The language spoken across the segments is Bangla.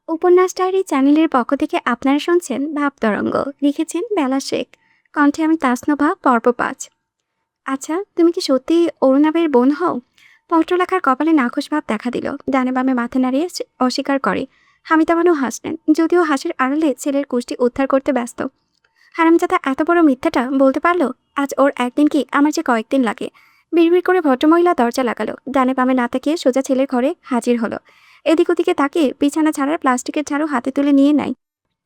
উপন্যাস ডায়েরি চ্যানেলের পক্ষ থেকে আপনারা শুনছেন ভাব তরঙ্গ। লিখেছেন বেলা শেখ। কণ্ঠে আমি তাসনোভা। পর্ব ৫। আচ্ছা, তুমি কি সত্যি অরুণাবের বোন হও? পত্রলেখার কপালে নাখোশ ভাব দেখা দিল। ডানে বামে মাথা নাড়িয়ে অস্বীকার করে। হামিদা হাসলেন, যদিও হাসির আড়ালে ছেলের কুষ্টি উদ্ধার করতে ব্যস্ত। হারামজাদা এত বড় মিথ্যাটা বলতে পারলো? আজ ওর একদিন কি আমার যে কয়েকদিন লাগে। বিড়বিড় করে ভদ্রমহিলা দরজা লাগালো। ডানে বামে না তাকিয়ে সোজা ছেলের ঘরে হাজির হলো। এদিক ওদিকে তাকিয়ে বিছানা ছাড়ার প্লাস্টিকের ঝাড়ু হাতে তুলে নিয়ে নেয়।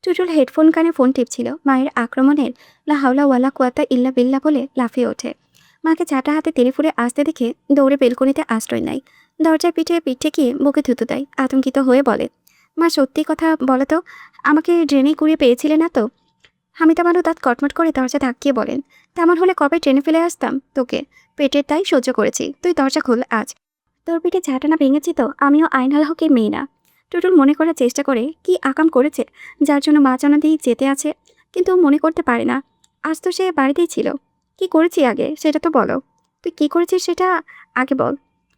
টুটুল হেডফোন কানে ফোন টিপছিল। মায়ের আক্রমণের লা হাওলা ওয়ালা কুয়াতা ইল্লা বিল্লা বলে লাফিয়ে ওঠে। মাকে চাটা হাতে তেড়ে ফুড়ে আসতে দেখে দৌড়ে বেলকনিতে আশ্রয় নেয়। দরজায় পিঠে পিঠ ঠেকিয়ে বুকে থুতু দেয়। আতঙ্কিত হয়ে বলে, মা সত্যি কথা বলো তো, আমাকে ড্রেনে কুড়িয়ে পেয়েছিলে না তো? হামিদা দাঁত কটমট করে দরজা ধাক্কিয়ে বলেন, তেমন হলে কবে ট্রেনে ফেলে আসতাম তোকে। পেটের তাই সহ্য করেছি, তুই দরজা খোল আজ। তোর পিঠে ঝাঁটানা ভেঙেছি তো আমিও আইনাল হকের মেয়ে না। টুটুল মনে করার চেষ্টা করে কি আকাম করেছে যার জন্য মা জানাতেই যেতে আছে, কিন্তু মনে করতে পারে না। আজ তো সে বাড়িতেই ছিল। কি করেছি আগে সেটা তো বলো। তুই কি করেছিস সেটা আগে বল।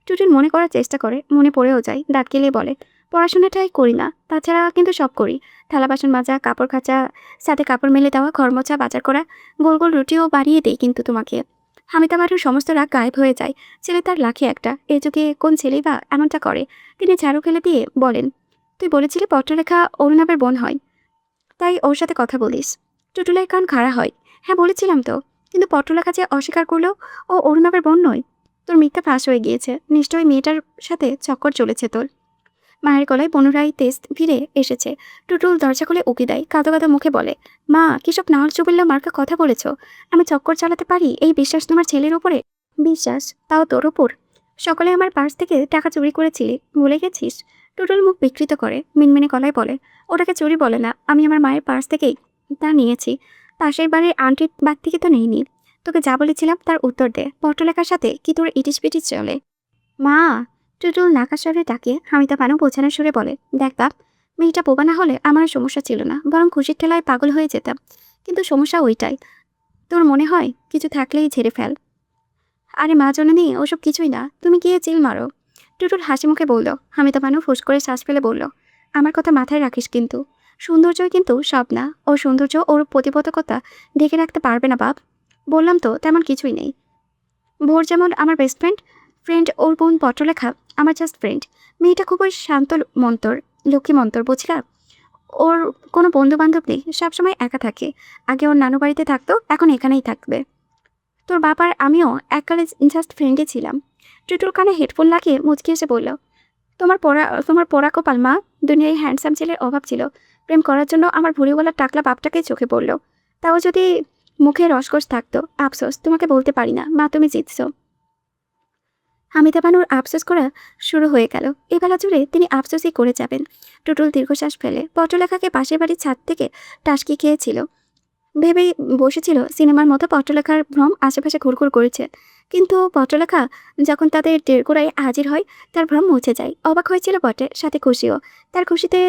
টুটুল মনে করার চেষ্টা করে, মনে পড়েও যায়। দাঁত কেলিয়ে বলে, পড়াশোনাটাই করি না, তাছাড়া কিন্তু সব করি। থালা বাসন মাজা, কাপড় কাচা, সাথে কাপড় মেলে দেওয়া, ঘর মোছা, বাজার করা, গোল গোল রুটিও বাড়িয়ে দেই কিন্তু তোমাকে। হামিদা সমস্ত রাগ গায়েব হয়ে যায়। ছেলে তার লাখে একটা, এ যুগে কোন ছেলেই বা এমনটা করে। তিনি ঝাড়ু ফেলে দিয়ে বলেন, তুই বলেছিলি পত্রলেখা অরুণাবের বোন হয়, তাই ওর সাথে কথা বলিস। টুটুলের কান খাড়া হয়। হ্যাঁ বলেছিলাম তো, কিন্তু পত্রলেখা যে অস্বীকার করলেও ও অরুণাবের বোন নয়। তোর মিথ্যা ফাঁস হয়ে গিয়েছে, নিশ্চয়ই মেয়েটার সাথে চক্কর চলেছে তোর। মায়ের গলায় পুনরায় তেজ ফিরে এসেছে। টুটুল দরজা খুলে উকি দেয়, কাঁদো কাঁদো মুখে বলে, মা কিসব নাহল চুবিল্লা মার্কা কথা বলেছ? আমি চক্কর চালাতে পারি এই বিশ্বাস তোমার ছেলের উপরে? বিশ্বাস? তাও তোর ওপর? সকালে আমার পার্স থেকে টাকা চুরি করেছিলি, ভুলে গেছিস? টুটুল মুখ বিকৃত করে মিনমিনে গলায় বলে, ওটাকে চুরি বলে না, আমি আমার মায়ের পার্স থেকেই তা নিয়েছি। পাশের বাড়ির আন্টির বাগ থেকে তো নেইনি। তোকে যা বলেছিলাম তার উত্তর দে, পত্রলেখার সাথে কি তোর ইটিস পিটিস চলে? মা! টুটুল নাকাশরে তাকিয়ে হামিদা বোঝানোর সুরে বলে, দেখ বাপ, মেয়েটা বোবা না হলে আমার সমস্যা ছিল না, বরং খুশির ঠেলায় পাগল হয়ে যেতাম। কিন্তু সমস্যা ওইটাই। তোর মনে হয় কিছু থাকলেই ঝেড়ে ফেল। আরে মা জননী, ওসব কিছুই না, তুমি গিয়ে চিল মারো। টুটুল হাসি মুখে বলল। হামিদা ফুস করে শ্বাস ফেলে বলল, আমার কথা মাথায় রাখিস কিন্তু। সৌন্দর্যই কিন্তু সব না, ও সৌন্দর্য ওর প্রতিবদ্ধকতা ঢেকে রাখতে পারবে না বাপ। বললাম তো তেমন কিছুই নেই। ভোর যেমন আমার বেস্ট ফ্রেন্ড, ওর বোন পত্রলেখা আমার জাস্ট ফ্রেন্ড। মেয়েটা খুবই শান্ত মন্তর, লক্ষ্মী মন্তর, বুঝলা? ওর কোনো বন্ধু বান্ধব নেই, সবসময় একা থাকে। আগে ওর নানু বাড়িতে থাকতো, এখন এখানেই থাকবে। তোর বাবার আমিও এককালে জাস্ট ফ্রেন্ডই ছিলাম। টুটুর কানে হেডফোন লাগিয়ে মুচকি এসে বলল, তোমার পড়া কপাল মা। দুনিয়ায় হ্যান্ডসাম ছেলের অভাব ছিল, প্রেম করার জন্য আমার ভুড়িওয়ালার টাকলা বাপটাকেই চোখে পড়ল। তাও যদি মুখে রসকস থাকতো। আফসোস তোমাকে বলতে পারি না মা, তুমি জিতছ। হামিদা আফসোস করা শুরু হয়ে গেল। এ বেলা জুড়ে তিনি আফসোসই করে যাবেন। টুটুল দীর্ঘশ্বাস ফেলে পত্রলেখাকে পাশের বাড়ির ছাদ থেকে টাসকি খেয়েছিল। ভেবেই বসেছিল সিনেমার মতো পত্রলেখার ভ্রম আশেপাশে ঘুরঘুর করেছে। কিন্তু পত্রলেখা যখন তাদের টেরগোড়ায় হাজির হয়, তার ভ্রম মুছে যায়। অবাক হয়েছিল বটে, সাথে খুশিও। তার খুশিতে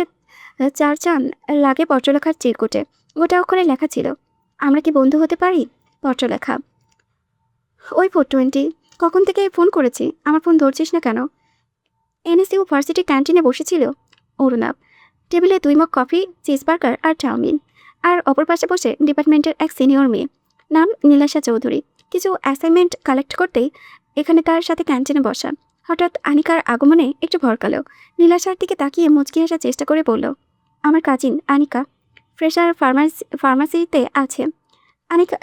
চার চান লাগে পত্রলেখার চিরকুটে। গোটা অক্ষরে লেখা ছিল, আমরা কি বন্ধু হতে পারি? পত্রলেখা। ওই 420, কখন থেকে ফোন করেছি, আমার ফোন ধরছিস না কেন? এনএসইউ ভার্সিটি ক্যান্টিনে বসেছিল অরুণাব। টেবিলে 2 মগ কফি, চিজ বার্গার আর চাউমিন। আর অপর পাশে বসে ডিপার্টমেন্টের এক সিনিয়র মেয়ে, নাম নীলাশা চৌধুরী। কিছু অ্যাসাইনমেন্ট কালেক্ট করতেই এখানে তার সাথে ক্যান্টিনে বসা। হঠাৎ আনিকার আগমনে একটু ভরকালো। নীলাশার দিকে তাকিয়ে মুচকি আসার চেষ্টা করে বলল, আমার কাজিন আনিকা, ফ্রেশার ফার্মাসিতে আছে।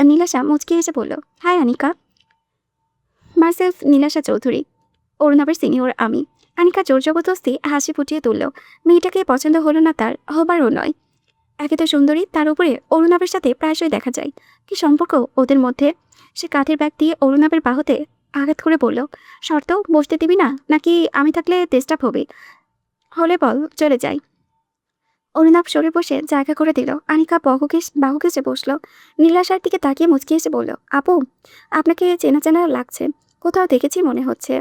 নীলাশা মুচকি এসে বলল, হাই আনিকা। মাইসেলফ নীলাশা চৌধুরী, অরুণাবের সিনিয়র আমি। আনিকা জোর জবরদস্তি হাসি ফুটিয়ে তুলল। মেয়েটাকে পছন্দ হলো না তার, হবারও নয়। একে তো সুন্দরী, তার উপরে অরুণাবের সাথে প্রায়শই দেখা যায়। কি সম্পর্ক ওদের মধ্যে? সে কাঁধের ব্যাগ দিয়ে অরুণাবের বাহুতে আঘাত করে বলল, শর্ত বসতে দিবি না, নাকি আমি থাকলে ডিস্টার্ব হবে? হলে বল, চলে যাই। অরুণাব সরে বসে জায়গা করে দিল। আনিকা বাহু ঘেঁষে বসল। নীলাশার দিকে তাকিয়ে মুচকি এসে বলল, আপু, আপনাকে চেনা চেনা লাগছে, কোথাও দেখেছি মনে হচ্ছে।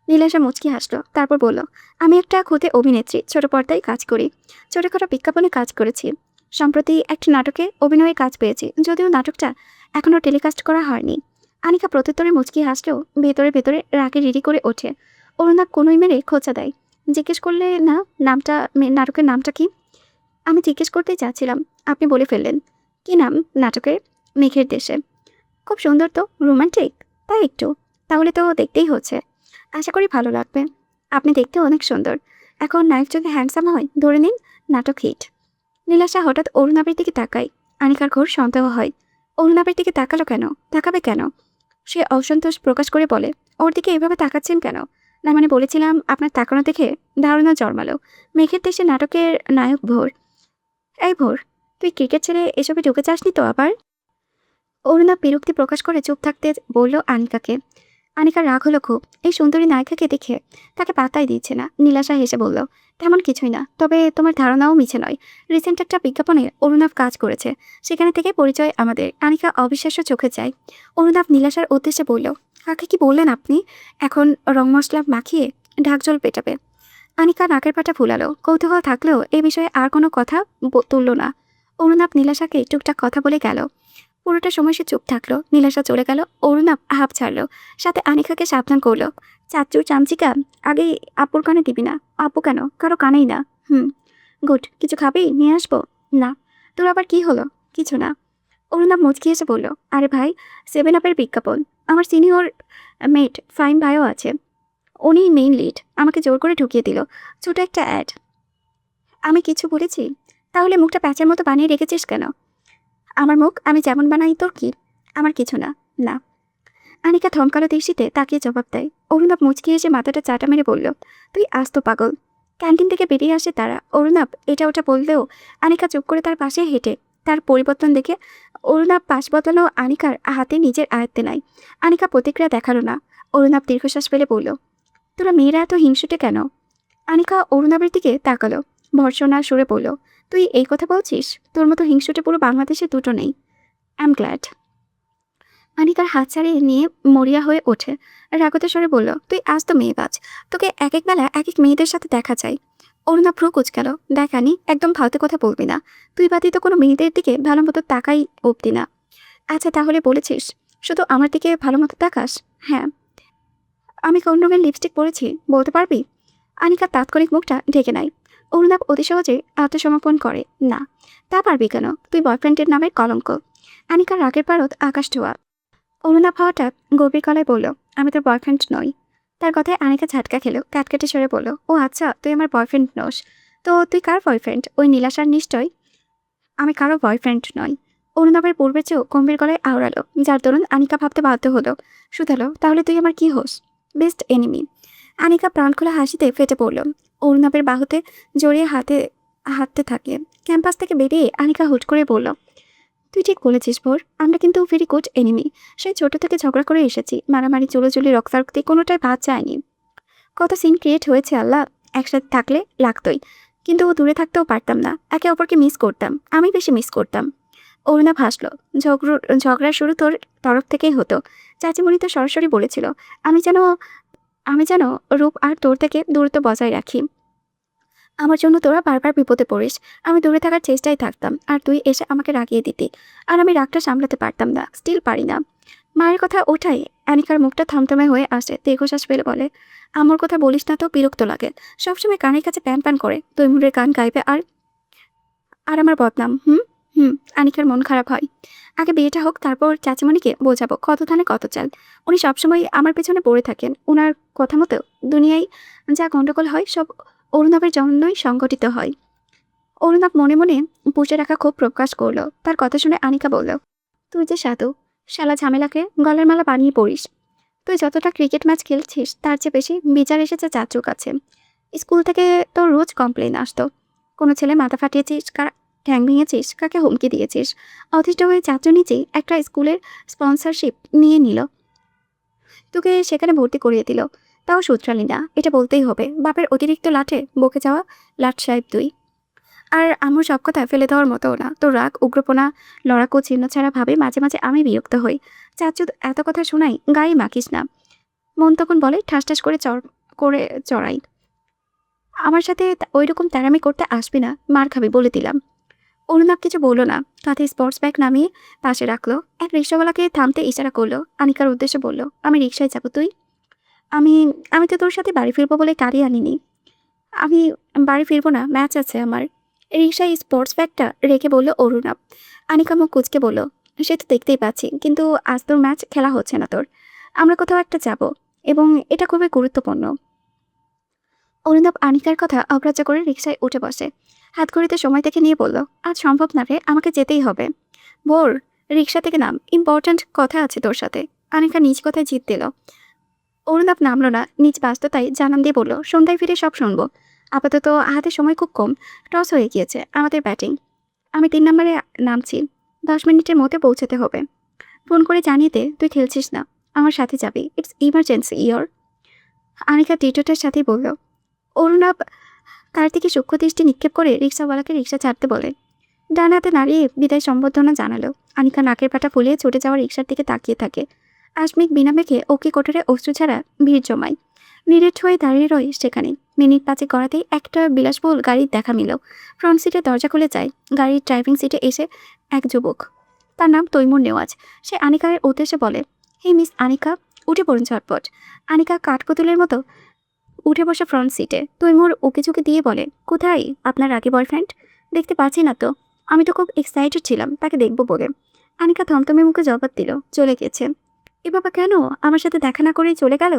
নীলাশা মুচকি হাসলো, তারপর বলল, আমি একটা খুদে অভিনেত্রী, ছোট পর্দায় কাজ করি। ছোটখাটো বিজ্ঞাপনে কাজ করেছি। সম্প্রতি একটা নাটকে অভিনয়ে কাজ পেয়েছি, যদিও নাটকটা এখনও টেলিকাস্ট করা হয়নি। আনিকা প্রত্যুত্তরে মুচকি হাসলেও ভেতরে ভেতরে রাগে রিরি করে ওঠে। অরুণাব কোনোই মেরে খোঁচা দেয়। জিজ্ঞেস করলে না, নাটকের নামটা কি? আমি জিজ্ঞেস করতেই চাচ্ছিলাম, আপনি বলে ফেললেন। কি নাম নাটকের? মেঘের দেশে। খুব সুন্দর তো, রোমান্টিক। তাই একটু। তাহলে তো দেখতেই হচ্ছে। আশা করি ভালো লাগবে। আপনি দেখতে অনেক সুন্দর। এখন নায়ক যদি হ্যান্ডসাম হয় ধরে নিন নাটক হিট। নীলাশা হঠাৎ অরুণাবের দিকে তাকায়। আনিকার ঘোর সন্দেহ হয়। অরুণাবের দিকে তাকালো কেন? তাকাবে কেন? সে অসন্তোষ প্রকাশ করে বলে, ওর দিকে এভাবে তাকাচ্ছেন কেন? না মানে বলেছিলাম আপনার তাকানো দেখে ধারণা জন্মালো মেঘের দেশে নাটকের নায়ক ভোর। এই ভোর, তুই ক্রিকেট ছেড়ে এসবে ঢুকে যাসনি তো আবার? অরুণা বিরক্তি প্রকাশ করে চুপ থাকতে বলল আনিকাকে। আনিকার রাগ হলো খুব। এই সুন্দরী নায়িকাকে দেখে তাকে পাত্তাই দিচ্ছে না। নীলাশা হেসে বলল, তেমন কিছুই না, তবে তোমার ধারণাও মিছে নয়। রিসেন্ট একটা বিজ্ঞাপনে অরুণাভ কাজ করেছে, সেখানে থেকে পরিচয় আমাদের। আনিকা অবিশ্বাস্য চোখে যায়। অরুণাভ নীলাশার উদ্দেশ্যে বলল, কাকে কি বললেন আপনি? এখন রং মশলা মাখিয়ে ঢাকজল পেটাবে। আনিকা নাকের পাটা ফুলালো। কৌতূহল থাকলেও এ বিষয়ে আর কোনো কথা তুলল না। অরুণাভ নীলাশাকে টুকটাক কথা বলে গেল। পুরোটা সময় সে চুপ থাকলো। নীলাশা চলে গেল। অরুণাভ হাঁপ ছাড়লো। সাথে আনিকাকে সাবধান করলো, চাচু চামচিকা আগে আপুর কানে দিবি না। আপু কেন? কারো কানেই না। গুড। কিছু খাবি? নিয়ে আসবো? না। তোর আবার কি হলো? কিছু না। অরুণাভ মুচকি এসে বলল, আরে ভাই, 7 আপের বিজ্ঞাপন। আমার সিনিয়র মেট ফাইন ভাইও আছে, উনি মেইন লিড। আমাকে জোর করে ঢুকিয়ে দিল। ছোট একটা অ্যাড। আমি কিছু বলেছি? তাহলে মুখটা প্যাঁচের মতো বানিয়ে রেখেছিস কেন? আমার মুখ আমি যেমন বানাই তোর কি? আমার কিছু না। না। আনিকা থমকালো দৃষ্টিতে তাকিয়ে জবাব দেয়। অরুণাভ মুচকি এসে মাথাটা চাটা মেরে বলল, তুই আস্ত পাগল। ক্যান্টিন থেকে বেরিয়ে আসে তারা। অরুণাভ এটা ওটা বললেও আনিকা চুপ করে তার পাশে হেঁটে। তার পরিবর্তন দেখে অরুণাভ পাশ বদলানো আনিকার হাতে নিজের আয়ত্তে নাই। আনিকা প্রতিক্রিয়া দেখালো না। অরুণাভ দীর্ঘশ্বাস ফেলে বলল, তোরা মেয়েরা এত হিংসুটে কেন? আনিকা অরুণাভের দিকে তাকালো। ভর্ৎসনার সুরে বলল, তুই এই কথা বলছিস? তোর মতো হিংসুটে পুরো বাংলাদেশে দুটো নেই। I am glad. আনিকার হাত ছাড়িয়ে নিয়ে মরিয়া হয়ে ওঠে। রাগত স্বরে বলল, তুই আজ তো মেয়েবাজ। তোকে এক এক বেলা এক এক মেয়েদের সাথে দেখা যায়। অরুণা ভ্রু কুচকালো। দেখ আনি, একদম ফালতু কথা বলবি না। তুই বাদে তো কোনো মেয়েদের দিকে ভালো মতো তাকাই অবধি না। আচ্ছা তাহলে বলেছিস, শুধু আমার দিকে ভালো মতো তাকাস? হ্যাঁ। আমি কোন রঙের লিপস্টিক পরেছি বলতে পারবি? আনিকা তাৎক্ষণিক মুখটা ঢেকে নেয়। অরুণাভ অতি সহজে আত্মসমর্পণ করে, না। তা পারবি কেন? তুই বয়ফ্রেন্ডের নামের কলঙ্ক। আনিকার রাগের পারদ আকাশ ছোঁয়া। অরুণাভ হঠাৎ গভীর গলায় বলল, আমি তোর বয়ফ্রেন্ড নই। তার কথায় আনিকা ঝাটকা খেলো। ক্যাটকেটে সরে বলল, ও আচ্ছা, তুই আমার বয়ফ্রেন্ড নোস। তো তুই কার বয়ফ্রেন্ড? ওই নীলাশার নিশ্চয়। আমি কারো বয়ফ্রেন্ড নই। অরুণাভের পূর্বের চেয়েও গম্ভীর গলায় আওড়ালো, যার দরুন আনিকা ভাবতে বাধ্য হলো। শুধালো, তাহলে তুই আমার কি হোস? Best enemy. আনিকা প্রাণখোলা হাসিতে ফেটে পড়ল। অরুণাভের বাহুতে জড়িয়ে হাঁটতে থাকে। ক্যাম্পাস থেকে বেরিয়ে আনিকা হুট করে বলল, তুই ঠিক বলেছিস ভোর, আমরা কিন্তু ভেরি গুড এনিমি। সেই ছোট থেকে ঝগড়া করে এসেছি, মারামারি চুলোচুলি রক্তারক্তি কোনোটাই বাদ যায়নি। কত সিন ক্রিয়েট হয়েছে আল্লাহ। একসাথে থাকলে লাগতোই, কিন্তু দূরে থাকতেও পারতাম না। একে অপরকে মিস করতাম, আমি বেশি মিস করতাম। অরুণাভ হাসলো। ঝগড়া শুরু তোর তরফ থেকেই হতো। চাচিমণি তো সরাসরি বলেছিল, আমি যেন আমি যেন রূপ আর তোর থেকে দূরত্ব বজায় রাখি। আমার জন্য তোরা বারবার বিপদে পড়িস। আমি দূরে থাকার চেষ্টায় থাকতাম, আর তুই এসে আমাকে রাগিয়ে দিতি। আর আমি রাগটা সামলাতে পারতাম না, স্টিল পারি না। মায়ের কথা ওঠাই অ্যানিকার মুখটা থমথমে হয়ে আসে। দীর্ঘশ্বাস ফেলে বলে, আমার কথা বলিস না তো, বিরক্ত লাগে। সবসময় কানের কাছে প্যান প্যান করে তৈমুরের গান গাইবে আর আর আমার বদনাম। আনিকার মন খারাপ হয়। আগে বিয়েটা হোক, তারপর চাচিমণিকে বোঝাবো কত ধানে কত চাল। উনি সবসময় আমার পেছনে পড়ে থাকেন। ওনার কথা মতো দুনিয়ায় যা গণ্ডগোল হয় সব অরুণাবের জন্যই সংঘটিত হয়। অরুণাভ মনে মনে পুষে রাখা ক্ষোভ প্রকাশ করলো। তার কথা শুনে আনিকা বলল, তুই যে সাধু, শালা ঝামেলাকে গলার মালা বানিয়ে পড়িস। তুই যতটা ক্রিকেট ম্যাচ খেলছিস তার চেয়ে বেশি বিচার এসেছে চাচুর কাছে। স্কুল থেকে তোর রোজ কমপ্লেন আসতো, কোনো ছেলে মাথা ফাটিয়েছিস, কার ঠ্যাং ভেঙেছিস, কাকে হুমকি দিয়েছিস। অথিষ্ঠ হয়ে চাচু নিজেই একটা স্কুলের স্পন্সরশিপ নিয়ে নিল, তোকে সেখানে ভর্তি করিয়ে দিল। তাও শুধরালি না, এটা বলতেই হবে। বাপের অতিরিক্ত লাঠে বকে যাওয়া লাট সাহেব তুই। আর আমার সব কথা ফেলে দেওয়ার মতো না। তোর রাগ, উগ্রপনা, লড়াকু চিহ্ন ছাড়া ভাবে মাঝে মাঝে আমি বিরক্ত হই। চাচু এত কথা শোনাই, গায়ে মাখিস না। মন তখন বলে ঠাস ঠাস করে চড়াই। আমার সাথে ওইরকম তেরামি করতে আসবি না, মার খাবি বলে দিলাম। অরুণাভ কিছু বলল না। তাতে স্পোর্টস ব্যাগ নামিয়ে পাশে রাখলো। এক রিক্সাওয়ালাকে থামতে ইশারা করলো। আনিকার উদ্দেশ্যে বলল, আমি রিক্সায় যাবো, তুই? আমি আমি তো তোর সাথে বাড়ি ফিরবো বলে গাড়ি আনিনি। আমি বাড়ি ফিরবো না, ম্যাচ আছে আমার। রিকশায় স্পোর্টস ব্যাগটা রেখে বলল অরুণাব। আনিকা মুখ কুঁচকে বলল, সে তো দেখতেই পাচ্ছি, কিন্তু আজ তোর ম্যাচ খেলা হচ্ছে না তোর। আমরা কোথাও একটা যাব, এবং এটা খুবই গুরুত্বপূর্ণ। অরুণাব আনিকার কথা অগ্রাহ্য করে রিকশায় উঠে বসে। হাত ঘড়িতে সময় দেখে নিয়ে বলল, আজ সম্ভব না রে, আমাকে যেতেই হবে। বোর, রিকশা থেকে নাম, ইম্পর্ট্যান্ট কথা আছে তোর সাথে। আনিকা নিজ কথায় জিত দিল। অরুণাব নামলো না, নিজ ব্যস্ততায় জানান দিয়ে বলল, সন্ধ্যায় ফিরে সব শুনবো। আপাতত হাতে সময় খুব কম, টস হয়ে গিয়েছে আমাদের ব্যাটিং। আমি 3 নম্বরে নামছি, 10 মিনিটের মধ্যে পৌঁছাতে হবে। ফোন করে জানিয়ে দে তুই খেলছিস না, আমার সাথে যাবি, ইটস ইমার্জেন্সি ইয়র। আনিকা দৃঢ়তার সাথেই বলল। অরুণাব তার দিকে সূক্ষ্ম দৃষ্টি নিক্ষেপ করে রিক্সাওয়ালাকে রিক্সা ছাড়তে বলে। ডান হাতে নাড়িয়ে বিদায় সম্বোধনা জানালো। আনিকা নাকের পাটা ফুলিয়ে ছুটে যাওয়া রিক্সার দিকে তাকিয়ে থাকে। আসমিক বিনা মেঘে ওকে কোটরে অশ্রু ছাড়া ভিড় জমায়। নিরেট হয়ে দাঁড়িয়ে রয় সেখানে। মিনিট 5 গড়াতেই একটা বিলাসবহুল গাড়ির দেখা মিল। ফ্রন্ট সিটে দরজা খুলে যায়। গাড়ির ড্রাইভিং সিটে এসে এক যুবক, তার নাম তৈমুর নেওয়াজ। সে আনিকার উদ্দেশ্যে বলে, হে মিস আনিকা, উঠে পড়ুন ঝটপট। আনিকা কাঠপুতুলের মতো উঠে বসে ফ্রন্ট সিটে। তৈমুর ওকে ঝুঁকে দিয়ে বলে, কোথায় আপনার আগে বয়ফ্রেন্ড? দেখতে পাচ্ছি না তো। আমি তো খুব এক্সাইটেড ছিলাম তাকে দেখব বলে। আনিকা থমথমে মুখে জবাব দিল, চলে গেছে। এ বাবা, কেন? আমার সাথে দেখা না করেই চলে গেল?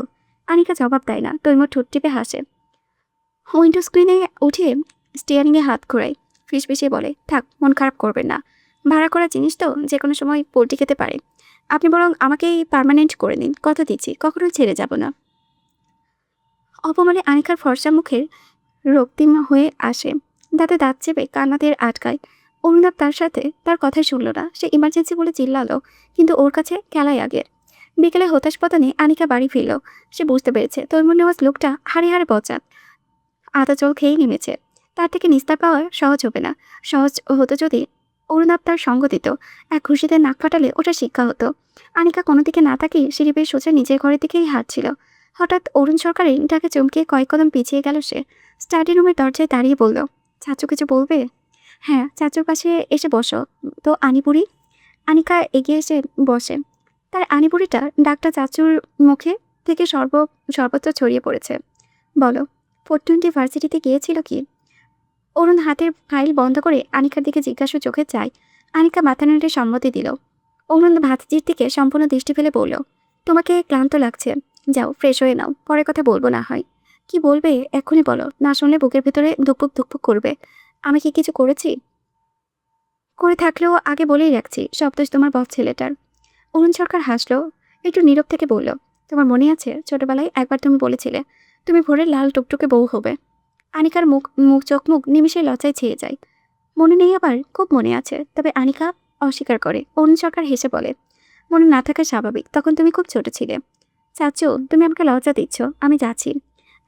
আনিকা জবাব দেয় না। তৈমুর ঠোঁট টিপে হাসে। উইন্ডো স্ক্রিনে উঠে স্টিয়ারিংয়ে হাত ঘোরায়। ফিসফিসিয়ে বলে, থাক, মন খারাপ করবেন না। ভাড়া করা জিনিস তো যে কোনো সময় পল্টি খেতে পারে। আপনি বরং আমাকেই পার্মানেন্ট করে নিন, কথা দিচ্ছি কখনোই ছেড়ে যাব না। অপমানে আনিকার ফর্সা মুখের রক্তিম হয়ে আসে। দাঁতে দাঁত চেপে কান্নাদের আটকায়। অরুণাব তার সাথে তার কথাই শুনল না। সে ইমার্জেন্সি বলে চিল্লালো, কিন্তু ওর কাছে খেলাই আগের। বিকেলে হতাশ পতনে আনিকা বাড়ি ফিরল। সে বুঝতে পেরেছে তৈমুর নেওয়াজ লোকটা হাড়ে হাড়ে বচাত। আদা জল খেয়েই নেমেছে। তার থেকে নিস্তার পাওয়া সহজ হবে না। সহজ হতো যদি অরুণাব তার সঙ্গ দিত। এক খুশিতে নাক ফাটালে ওটা শিক্ষা হতো। আনিকা কোনো দিকে না তাকিয়ে সিঁড়ি বেয়ে সোজা নিজের ঘরের দিকেই হাঁটছিল। হঠাৎ অরুণ সরকারের তাকে চমকিয়ে কয়েক কদম পিছিয়ে গেল সে। স্টাডি রুমের দরজায় দাঁড়িয়ে বলল, চাচু কিছু বলবে? হ্যাঁ, চাচুর পাশে এসে বসো তো আনিপুরি। আনিকা এগিয়ে এসে বসে। তার আনিপুরিটা ডাকটা চাচুর মুখে থেকে সর্বত্র ছড়িয়ে পড়েছে। বলো, 420 ভার্সিটিতে গিয়েছিল কি? অরুণ হাতের ফাইল বন্ধ করে আনিকার দিকে জিজ্ঞাসা চোখে চায়। আনিকা মাথা নেড়ে সম্মতি দিল। অরুণ ভাতিজির দিকে সম্পূর্ণ দৃষ্টি ফেলে বলল, তোমাকে ক্লান্ত লাগছে, যাও ফ্রেশ হয়ে নাও, পরে কথা বলবো না হয়। কি বলবে এক্ষুনি বলো, না শুনলে বুকের ভেতরে ধুকপুক ধুকপুক করবে। আমি কি কিছু করেছি? করে থাকলেও আগে বলেই রাখছি, সব দোষ তোমার বস ছেলেটার। অরুণ সরকার হাসলো, একটু নীরব থেকে বলল, তোমার মনে আছে ছোটবেলায় একবার তুমি বলেছিলে তুমি ভোরের লাল টুকটুকে বউ হবে? আনিকার মুখ মুখ চোখ মুখ নিমিষে লজ্জায় ছেয়ে যায়। মনে নেই আবার? খুব মনে আছে। তবে আনিকা অস্বীকার করে। অরুণ সরকার হেসে বলে, মনে না থাকা স্বাভাবিক, তখন তুমি খুব ছোট ছিলে। চাচু, তুমি আমাকে লজ্জা দিচ্ছ, আমি যাচ্ছি।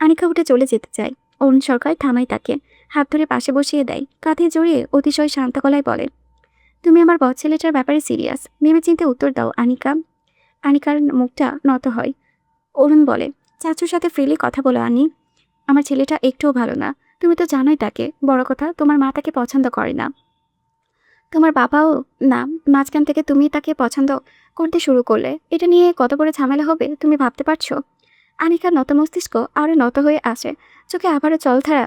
আনিকা উঠে চলে যেতে চায়। অরুণ সরকার থামায় তাকে, হাত ধরে পাশে বসিয়ে দেয়, কাঁধে জড়িয়ে অতিশয় শান্ত গলায় বলে, তুমি আমার বদ ছেলেটার ব্যাপারে সিরিয়াস? ভেবেচিন্তে উত্তর দাও আনিকা। আনিকার মুখটা নত হয়। অরুণ বলে, চাচুর সাথে ফ্রিলি কথা বলো আনি। আমার ছেলেটা একটুও ভালো না, তুমি তো জানোই তাকে। বড় কথা, তোমার মা তাকে পছন্দ করে না, তোমার বাবাও না। মাঝখান থেকে তুমি তাকে পছন্দ করতে শুরু করলে এটা নিয়ে কত বড় ঝামেলা হবে তুমি ভাবতে পারছো? আনিকার নত মস্তিষ্ক আরও নত হয়ে আসে। চোখে আবারও জলধারা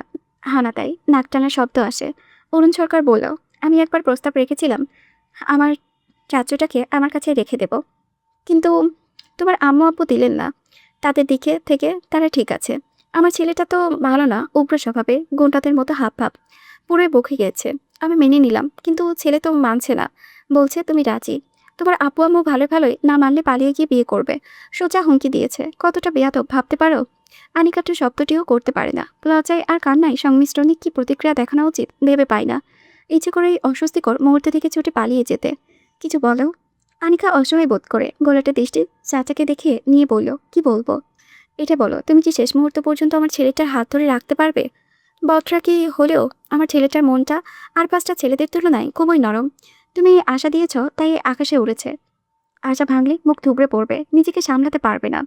হানা দেয়, নাক টানার শব্দ আসে। অরুণ সরকার বলল, আমি একবার প্রস্তাব রেখেছিলাম আমার চাচুটাকে আমার কাছে রেখে দেব, কিন্তু তোমার আম্মু আব্বু দিলেন না। তাদের দিকে থেকে তারা ঠিক আছে। আমার ছেলেটা তো ভালো না, উগ্র স্বভাবে, গুন্ডাদের মতো হাব ভাব, পুরোই বকে গিয়েছে। আমি মেনে নিলাম, কিন্তু ছেলে তো মানছে না, বলছে তুমি রাজি। তোমার আপু আম্মু ভালো ভালোই না মানলে পালিয়ে গিয়ে বিয়ে করবে, সোজা হুমকি দিয়েছে। কতটা বেয়াদব ভাবতে পারো? আনিকা তো শব্দটিও করতে পারে না। লজ্জায় আর কান্নায় সংমিশ্রণে কি প্রতিক্রিয়া দেখানো উচিত ভেবে পায় না। ইচ্ছে করেই অস্বস্তিকর মুহূর্ত থেকে ছুটে পালিয়ে যেতে। কিছু বলো? আনিকা অসহায় বোধ করে গোলাটা দৃষ্টি চাচাকে দেখে নিয়ে বলল, কি বলবো? এটা বলো, তুমি কি শেষ মুহূর্ত পর্যন্ত আমার ছেলেটার হাত ধরে রাখতে পারবে? বদরা কি হলেও আমার ছেলেটার মনটা আর 5টা ছেলেদের তুলনায় খুবই নরম। তুমি আশা দিয়েছ তাই আকাশে উড়েছে। আশা ভাঙলে মুখ থুবড়ে পড়বে, নিজেকে সামলাতে পারবে না।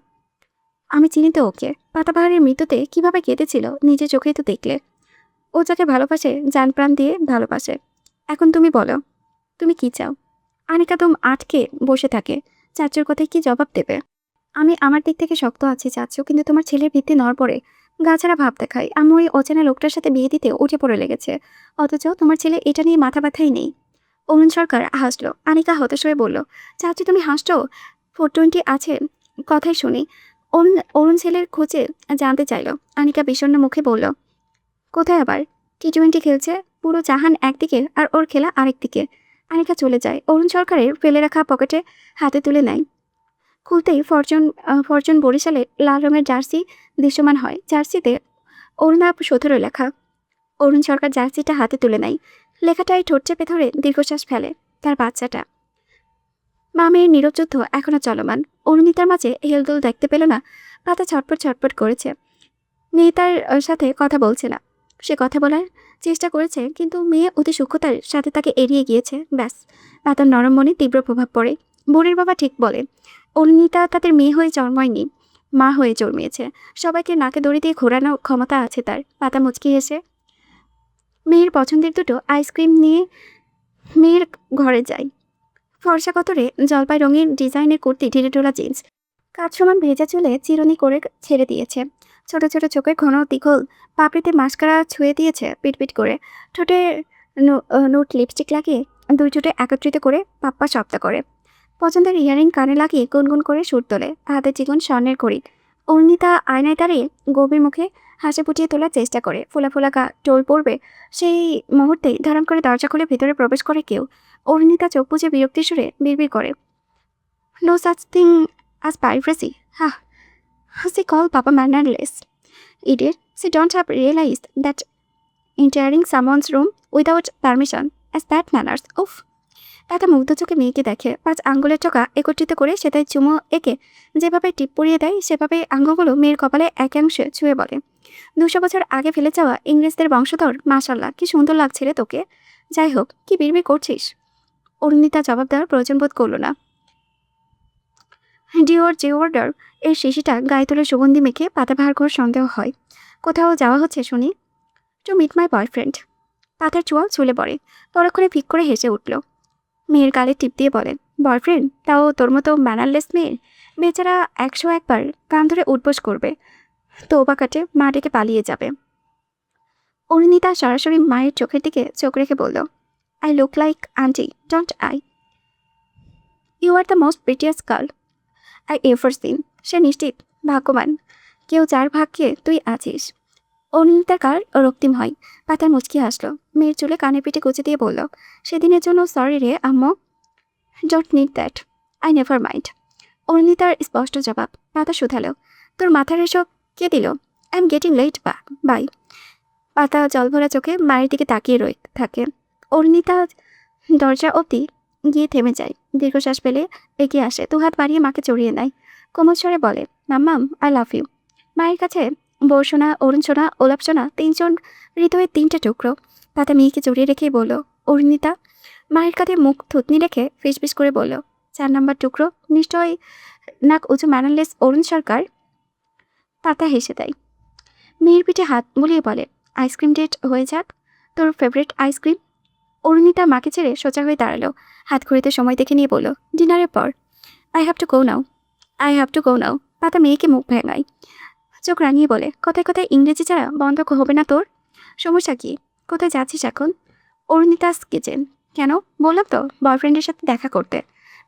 আমি চিনি তো ওকে। পাতাবাহারের মৃত্যুতে কিভাবে কেঁদেছিল নিজে চোখেই তো দেখলে। ও যাকে ভালোবাসে জান প্রাণ দিয়ে ভালোবাসে। এখন তুমি বলো, তুমি কি চাও? আনিকা দম আটকে বসে থাকে। চাচুর কথায় কি জবাব দেবে? আমি আমার দিক থেকে শক্ত আছি চাচু, কিন্তু তোমার ছেলের ভিত্তি নড়বড়ে। গাছাড়া ভাব দেখায় আম্মু ওই অচেনা লোকটার সাথে বিয়ে দিতে উঠে পড়ে লেগেছে, অথচ তোমার ছেলে এটা নিয়ে মাথা ব্যথাই নেই। অরুণ সরকার হাসলো। আনিকা হতাশ হয়ে বলল, চাচি তুমি হাসছো? 420 আছে কথাই শুনি। অরুণ অরুণ ছেলের খোঁজে জানতে চাইল। আনিকা বিষণ্ণ মুখে বলল, কোথায় আবার? T20 খেলছে। পুরো জাহান একদিকে আর ওর খেলা আরেকদিকে। আনিকা চলে যায়। অরুণ সরকারের ফেলে রাখা পকেটে হাতে তুলে নেয়। খুলতেই ফরচুন বরিশালের লাল রঙের জার্সি দৃশ্যমান হয়। জার্সিতে অরুণাভ 17 লেখা। অরুণ সরকার জার্সিটা হাতে তুলে নেয়। লেখাটাই ঠোঁট চেপে ধরে দীর্ঘশ্বাস ফেলে। তার বাচ্চাটা। মা মেয়ের নীরব যুদ্ধ এখনো চলমান। অরুণিতার মাঝে হেলদোল দেখতে পেল না। পাতা ছটপট ছটপট করেছে। মেয়ে তার সাথে কথা বলছে না। সে কথা বলার চেষ্টা করেছে, কিন্তু মেয়ে অতি সূক্ষ্মতার সাথে তাকে এড়িয়ে গিয়েছে। ব্যাস, পাতার নরম মনে তীব্র প্রভাব পড়ে। বোনের বাবা ঠিক বলে, অরুণিতা তাদের মেয়ে হয়ে জন্মায়নি, মা হয়ে জন্মিয়েছে। সবাইকে নাকে দড়ি দিয়ে ঘোরানোর ক্ষমতা আছে তার। পাতা মুচকি হেসে মেয়ের পছন্দের দুটো আইসক্রিম নিয়ে মেয়ের ঘরে যায়। ফর্সা কতরে জলপাই রঙের ডিজাইনের কুর্তি, ঢিলে ঢোলা জিন্স, কাজ সমান ভেজা চুলে চিরুনি করে ছেড়ে দিয়েছে। ছোট ছোট চোখে ঘন দীঘল পাপড়িতে মাস্কারা ছুঁয়ে দিয়েছে পিটপিট করে। ঠোঁটে নোট লিপস্টিক লাগিয়ে দুই ঠোঁটে একত্রিত করে পাপ্পা শব্দ করে। পছন্দের ইয়ারিং কানে লাগিয়ে গুনগুন করে সুর তোলে। হাতে চিকন স্বর্ণের ঘড়ি। অর্ণিতা আয়নায় দাঁড়িয়ে গভীর মুখে হাসি ফুটিয়ে তোলার চেষ্টা করে। ফোলা ফোলা গা টোল পড়বে সেই মুহূর্তেই ধারাম করে দরজা খুলে ভিতরে প্রবেশ করে কেউ। অর্ণিতা চোখ বুজে বিরক্তির সুরে বিড়বিড় করে, no such thing as piracy. Huh. She called Papa mannerless. Idiot. She don't have realized that entering someone's room without permission is bad manners. Oof. একটা মুগ্ধ চোখে মেয়েকে দেখে। 5 আঙ্গুলের টোকা একত্রিত করে সেটাই চুমো এঁকে যেভাবে টিপ পরিয়ে দেয়, সেভাবে আঙ্গুলগুলো মেয়ের কপালে একাংশে ছুঁয়ে বলে, 200 বছর আগে ফেলে যাওয়া ইংরেজদের বংশধর, মাশাল্লাহ কি সুন্দর লাগছে রে তোকে। যাই হোক, কি বিড়বিড় করছিস? অরুণিতা জবাব দেওয়ার প্রয়োজন বোধ করল না। ডিওর যে অর্ডার এর শিশিটা গায়ে তুলে সুগন্ধি মেখে পাতা ভার করে সন্দেহ হয়। কোথাও যাওয়া হচ্ছে শুনি? To meet my boyfriend. পাতার চোয়াল চুলে পড়ে। পরক্ষণে ফিক করে হেসে উঠল। মেয়ের গালে টিপ দিয়ে বলেন, বয়ফ্রেন্ড? তাও তোর মতো ম্যানারলেস মেয়ের? বেচারা 101 বার কান ধরে উঠবোস করবে, তৌবা কাটে মা ডেকে পালিয়ে যাবে। অরুণিতা সরাসরি মায়ের চোখের দিকে চোখ রেখে বলল, I look like aunty, don't I? You are the most prettiest girl I ever seen. সে নিশ্চিত ভাগ্যবান কেউ যার ভাগ্যে তুই আছিস। অরুণিতার কার রক্তিম হয়। পাতার মুচকি হাসলো। মেয়ের চুলে কানে পিঠে গুঁজে দিয়ে বলল, সেদিনের জন্য সরি রে আম্মু। Don't need that, I never mind. অরুণিতার স্পষ্ট জবাব। পাতা শুধালো, তোর মাথার এসব কে দিল? I am getting late bye. Pata জলভরা চোখে মায়ের দিকে তাকিয়ে রয়ে থাকে। অরুণিতা দরজা অবধি গিয়ে থেমে যায়। দীর্ঘশ্বাস পেলে এগিয়ে আসে, 2 হাত বাড়িয়ে মাকে জড়িয়ে নেয়। কোমল স্বরে বলে, মাম্মাম আই লাভ ইউ। মায়ের কাছে বর্ষণা, অরুণ সোনা, ওলাপ সোনা, 3জন হৃদয়ের 3টে টুকরো। পাতা মেয়েকে জড়িয়ে রেখেই বলল, অরুণিতা। মায়ের কাঁধে মুখ থুতনি রেখে ফিসফিস করে বলল, 4 নাম্বার টুকরো নিশ্চয় নাক উঁচু ম্যানারলেস অরুণ সরকার। পাতা হেসে দেয়। মেয়ের পিঠে হাত বুলিয়ে বলে, আইসক্রিম ডেট হয়ে যাক, তোর ফেভারিট আইসক্রিম। অরুণিতা মাকে ছেড়ে সোজা হয়ে দাঁড়ালো। হাত ঘড়িতে সময় দেখে নিয়ে বলল, ডিনারের পর। I have to go now, I have to go now. Pata মেয়েকে মুখ ভেঙায়। চোখ রাঙিয়ে বলে, কথায় কথায় ইংরেজি ছাড়া বন্ধ হবে না তোর? সমস্যা কি? কোথায় যাচ্ছিস এখন? অরুণিতাস কিচেন। কেন? বললাম তো, বয়ফ্রেন্ডের সাথে দেখা করতে।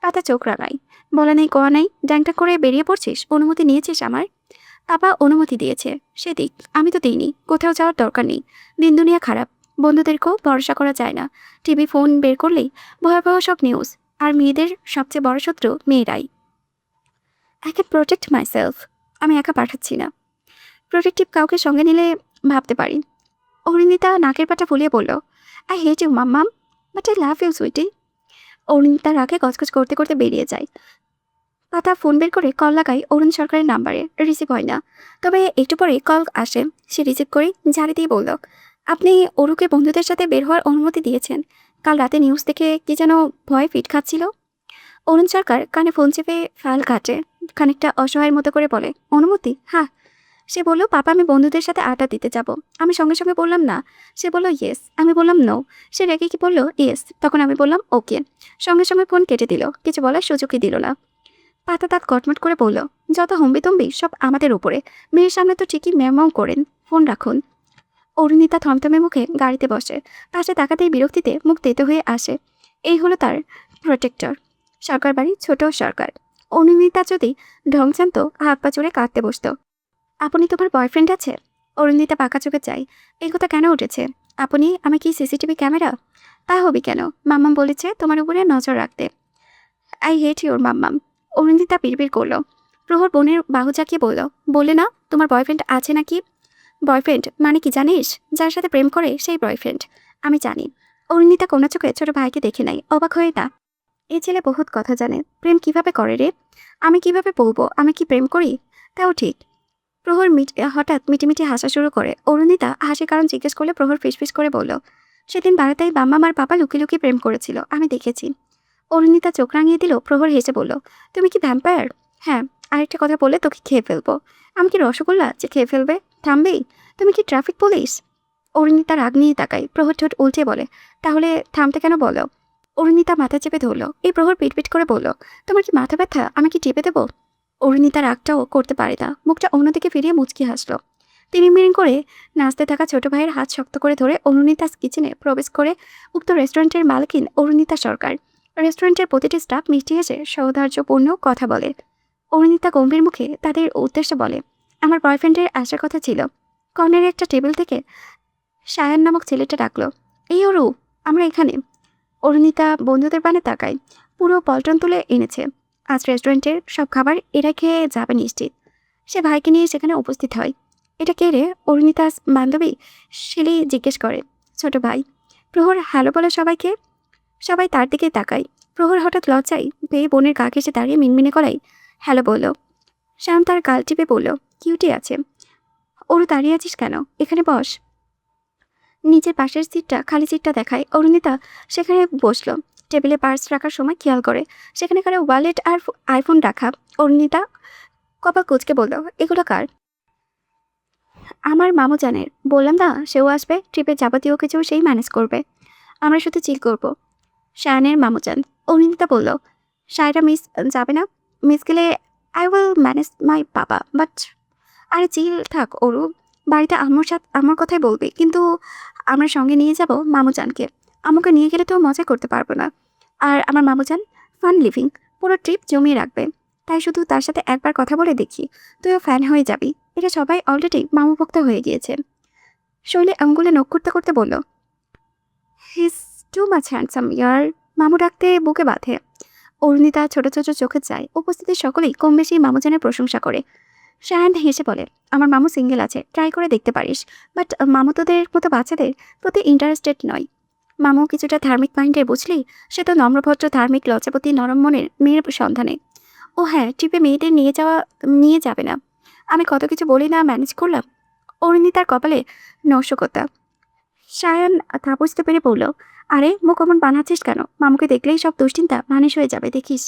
পাতা চোখ রাঙায়। বলা নেই কোয়া নেই, ড্যাংটা করে বেরিয়ে পড়ছিস। অনুমতি নিয়েছিস আমার? পাপা অনুমতি দিয়েছে, সেদিক। আমি তো দিইনি। কোথাও যাওয়ার দরকার নেই। দিন দুনিয়া খারাপ। বন্ধুদেরকেও ভরসা করা যায় না। টিভি ফোন বের করলেই ভয়াবহ সব নিউজ। আর মেয়েদের সবচেয়ে বড় শত্রু মেয়েরাই। I can protect my self. আমি একা পাঠাচ্ছি না। প্রোটেক্টিভ কাউকে সঙ্গে নিলে ভাবতে পারি। অরুণিতা নাকের পাটা ফুলিয়ে বলল, I hate you mamma, but I love you sweetie. অরুণিতার আগে গজগজ করতে করতে বেরিয়ে যায়। পাতা ফোন বের করে কল লাগাই অরুণ সরকারের নাম্বারে। রিসিভ হয় না। তবে একটু পরে কল আসে। সে রিসিভ করে ঝাড়ি দিয়ে বলল, আপনি অরুকে বন্ধুদের সাথে বের হওয়ার অনুমতি দিয়েছেন। কাল রাতে নিউজ দেখে কি যেন ভয় ফিট খাচ্ছিল। অরুণ সরকার কানে ফোন চেপে ফাইল কাটে। খানিকটা অসহায়ের মতো করে বলে, অনুমতি? হ্যাঁ। সে বলল, পাপা আমি বন্ধুদের সাথে আড্ডা দিতে যাব। আমি সঙ্গে সঙ্গে বললাম না। সে বলল ইয়েস। আমি বললাম নো। সে রেগে কি বলল ইয়েস। তখন আমি বললাম ওকে। সঙ্গে সঙ্গে ফোন কেটে দিল। কিছু বলার সুযোগই দিল না। পাতা দাঁত কটমট করে বলল, যত হম্বিতম্বি সব আমাদের উপরে। মেয়ের সামনে তো ঠিকই ম্যাও করেন। ফোন রাখুন। অরুণিতা থমথমে মুখে গাড়িতে বসে। পাশে তাকাতেই বিরক্তিতে মুখ তেতো হয়ে আসে। এই হলো তার প্রোটেক্টর। সরকার বাড়ি, ছোট সরকার। অরুণিতা যদি ঢং জানতো, হাত পা চড়ে কাঁদতে বসতো। আপনি তোমার বয়ফ্রেন্ড আছে? অরুণিতা পাকা চোখে চাই। এই কথা কেন উঠেছে? আপনি? আমি কি সিসিটিভি ক্যামেরা? তা হবি কেন? মাম্মাম বলেছে তোমার উপরে নজর রাখতে। আই হেট ইউর মাম্মাম। অরুণিতা পিড়পিড় করলো। প্রহর বোনের বাহু চাকিয়ে বলল, বলে না তোমার বয়ফ্রেন্ড আছে নাকি? বয়ফ্রেন্ড মানে কি জানিস? যার সাথে প্রেম করে সেই বয়ফ্রেন্ড। আমি জানি। অরুণিতা কোনো চোখে ছোট ভাইকে দেখে নাই, অবাক হয়ে না। এই ছেলে বহুত কথা জানে। প্রেম কিভাবে করে রে? আমি কিভাবে বলবো আমি কি প্রেম করি? তাও ঠিক। প্রহর হঠাৎ মিটিমিটি হাসা শুরু করে। অরুণিতা হাসির কারণ জিজ্ঞেস করলে প্রহর ফিসফিস করে বলল, সেদিন বারাতাই বাম্মা মার পাপা লুকিয়ে লুকিয়ে প্রেম করেছিল, আমি দেখেছি। অরুণিতা চোখ রাঙিয়ে দিল। প্রহর হেসে বলল, তুমি কি ভ্যাম্পায়ার? হ্যাঁ। আরেকটা কথা বলে তোকে খেয়ে ফেলবো। আমি কি রসগোল্লা যে খেয়ে ফেলবে? থামবেই? তুমি কি ট্রাফিক পুলিশ? অরুণিতা রাগ নিয়ে তাকায়। প্রহর ঠোঁট উল্টে বলে, তাহলে থামতে কেন বলো? অরুণিতা মাথা চেপে ধরল। এই প্রহর পিটপিট করে বলল, তোমার কি মাথা ব্যথা? আমি কি টিপে দেবো? অরুণিতা রাগটাও করতে পারে না। মুখটা অন্যদিকে ফিরিয়ে মুচকি হাসলো। তিরিমিরিং করে নাচতে থাকা ছোট ভাইয়ের হাত শক্ত করে ধরে অরুণিতাস কিচেনে প্রবেশ করে উক্ত রেস্টুরেন্টের মালকিন অরুণিতা সরকার। রেস্টুরেন্টের প্রতিটি স্টাফ মিষ্টি হেসে সৌহার্দ্যপূর্ণ কথা বলে। অরুণিতা গম্ভীর মুখে তাদের উদ্দেশ্যে বলে, আমার বয়ফ্রেন্ডের আসার কথা ছিল। কর্নারে একটা টেবিল থেকে সায়ান নামক ছেলেটা ডাকলো, এই অরু, আমরা এখানে। অরুণিতা বন্ধুদের পানে তাকায়। পুরো পল্টন তুলে এনেছে। আজ রেস্টুরেন্টের সব খাবার এরা খেয়ে যাবে নিশ্চিত। সে ভাইকে নিয়ে সেখানে উপস্থিত হয়। এটা কে রে? অরুণিতাস বান্ধবী শিলি জিজ্ঞেস করে। ছোট ভাই। প্রহর হ্যালো বলে সবাইকে। সবাই তার দিকে তাকায়। প্রহর হঠাৎ লজ্জায় পেয়ে বোনের গা ঘেঁষে দাঁড়িয়ে মিনমিনে করাই হ্যালো বলল। শ্যাম তার গাল টিপে বলল, কিউটি আছে। ওরু দাঁড়িয়ে আছিস কেন? এখানে বস। নিচের পাশের সিটটা খালি সিটটা দেখায়। অরুণিতা সেখানে বসলো। টেবিলে পার্স রাখার সময় খেয়াল করে সেখানে কারো ওয়ালেট আর আইফোন রাখা। অরুণিতা কপাল কুঁচকে বলল, এগুলো কার? আমার মামু জানের। বললাম না সেও আসবে, ট্রিপের যাবতীয় কিছু সেই ম্যানেজ করবে, আমরা শুধু চিল করব। শায়ানের মামু যান। অরুণিতা বলল, শায়রা মিস যাবে না? মিস গেলে আই উইল ম্যানেজ মাই বাবা, বাট। আরে চিল থাক অরু, বাড়িতে আমার কথাই বলবি, কিন্তু আমরা সঙ্গে নিয়ে যাব মামুজানকে। আমাকে নিয়ে গেলে তো মজা করতে পারবো না। আর আমার মামুজান ফান লিভিং, পুরো ট্রিপ জমিয়ে রাখবে। তাই শুধু তার সাথে একবার কথা বলে দেখি, তুইও ফ্যান হয়ে যাবি। এটা সবাই অলরেডি মামুভক্ত হয়ে গিয়েছে। শৈলী আঙ্গুলে নখ করতে করতে বলল, হিজ টু মাচ হ্যান্ডসাম ইয়ার। মামু ডাকতে বুকে বাঁধে। অরুণিতা ছোট ছোট চোখে চায়। উপস্থিতির সকলেই কম বেশি মামুজানের প্রশংসা করে। শায়ান হেসে বলে, আমার মামু সিঙ্গেল আছে, ট্রাই করে দেখতে পারিস। বাট মামু তোদের মতো বাচ্চাদের প্রতি ইন্টারেস্টেড নয়। মামু কিছুটা ধার্মিক মাইন্ডের, বুঝলি? সে তো নম্রভদ্র ধার্মিক লজ্জাপতি নরম মনের মেয়ের সন্ধানে। ও হ্যাঁ, ট্রিপে মেয়েদের নিয়ে যাবে না। আমি কত কিছু বলি না, ম্যানেজ করলাম। অরুণিতার কপালে নৌশকতা। শায়ান তা বুঝতে পেরে বলল, আরে মুখ অমন বানাচ্ছিস কেন? মামুকে দেখলেই সব দুশ্চিন্তা ভানিশ হয়ে যাবে, দেখিস।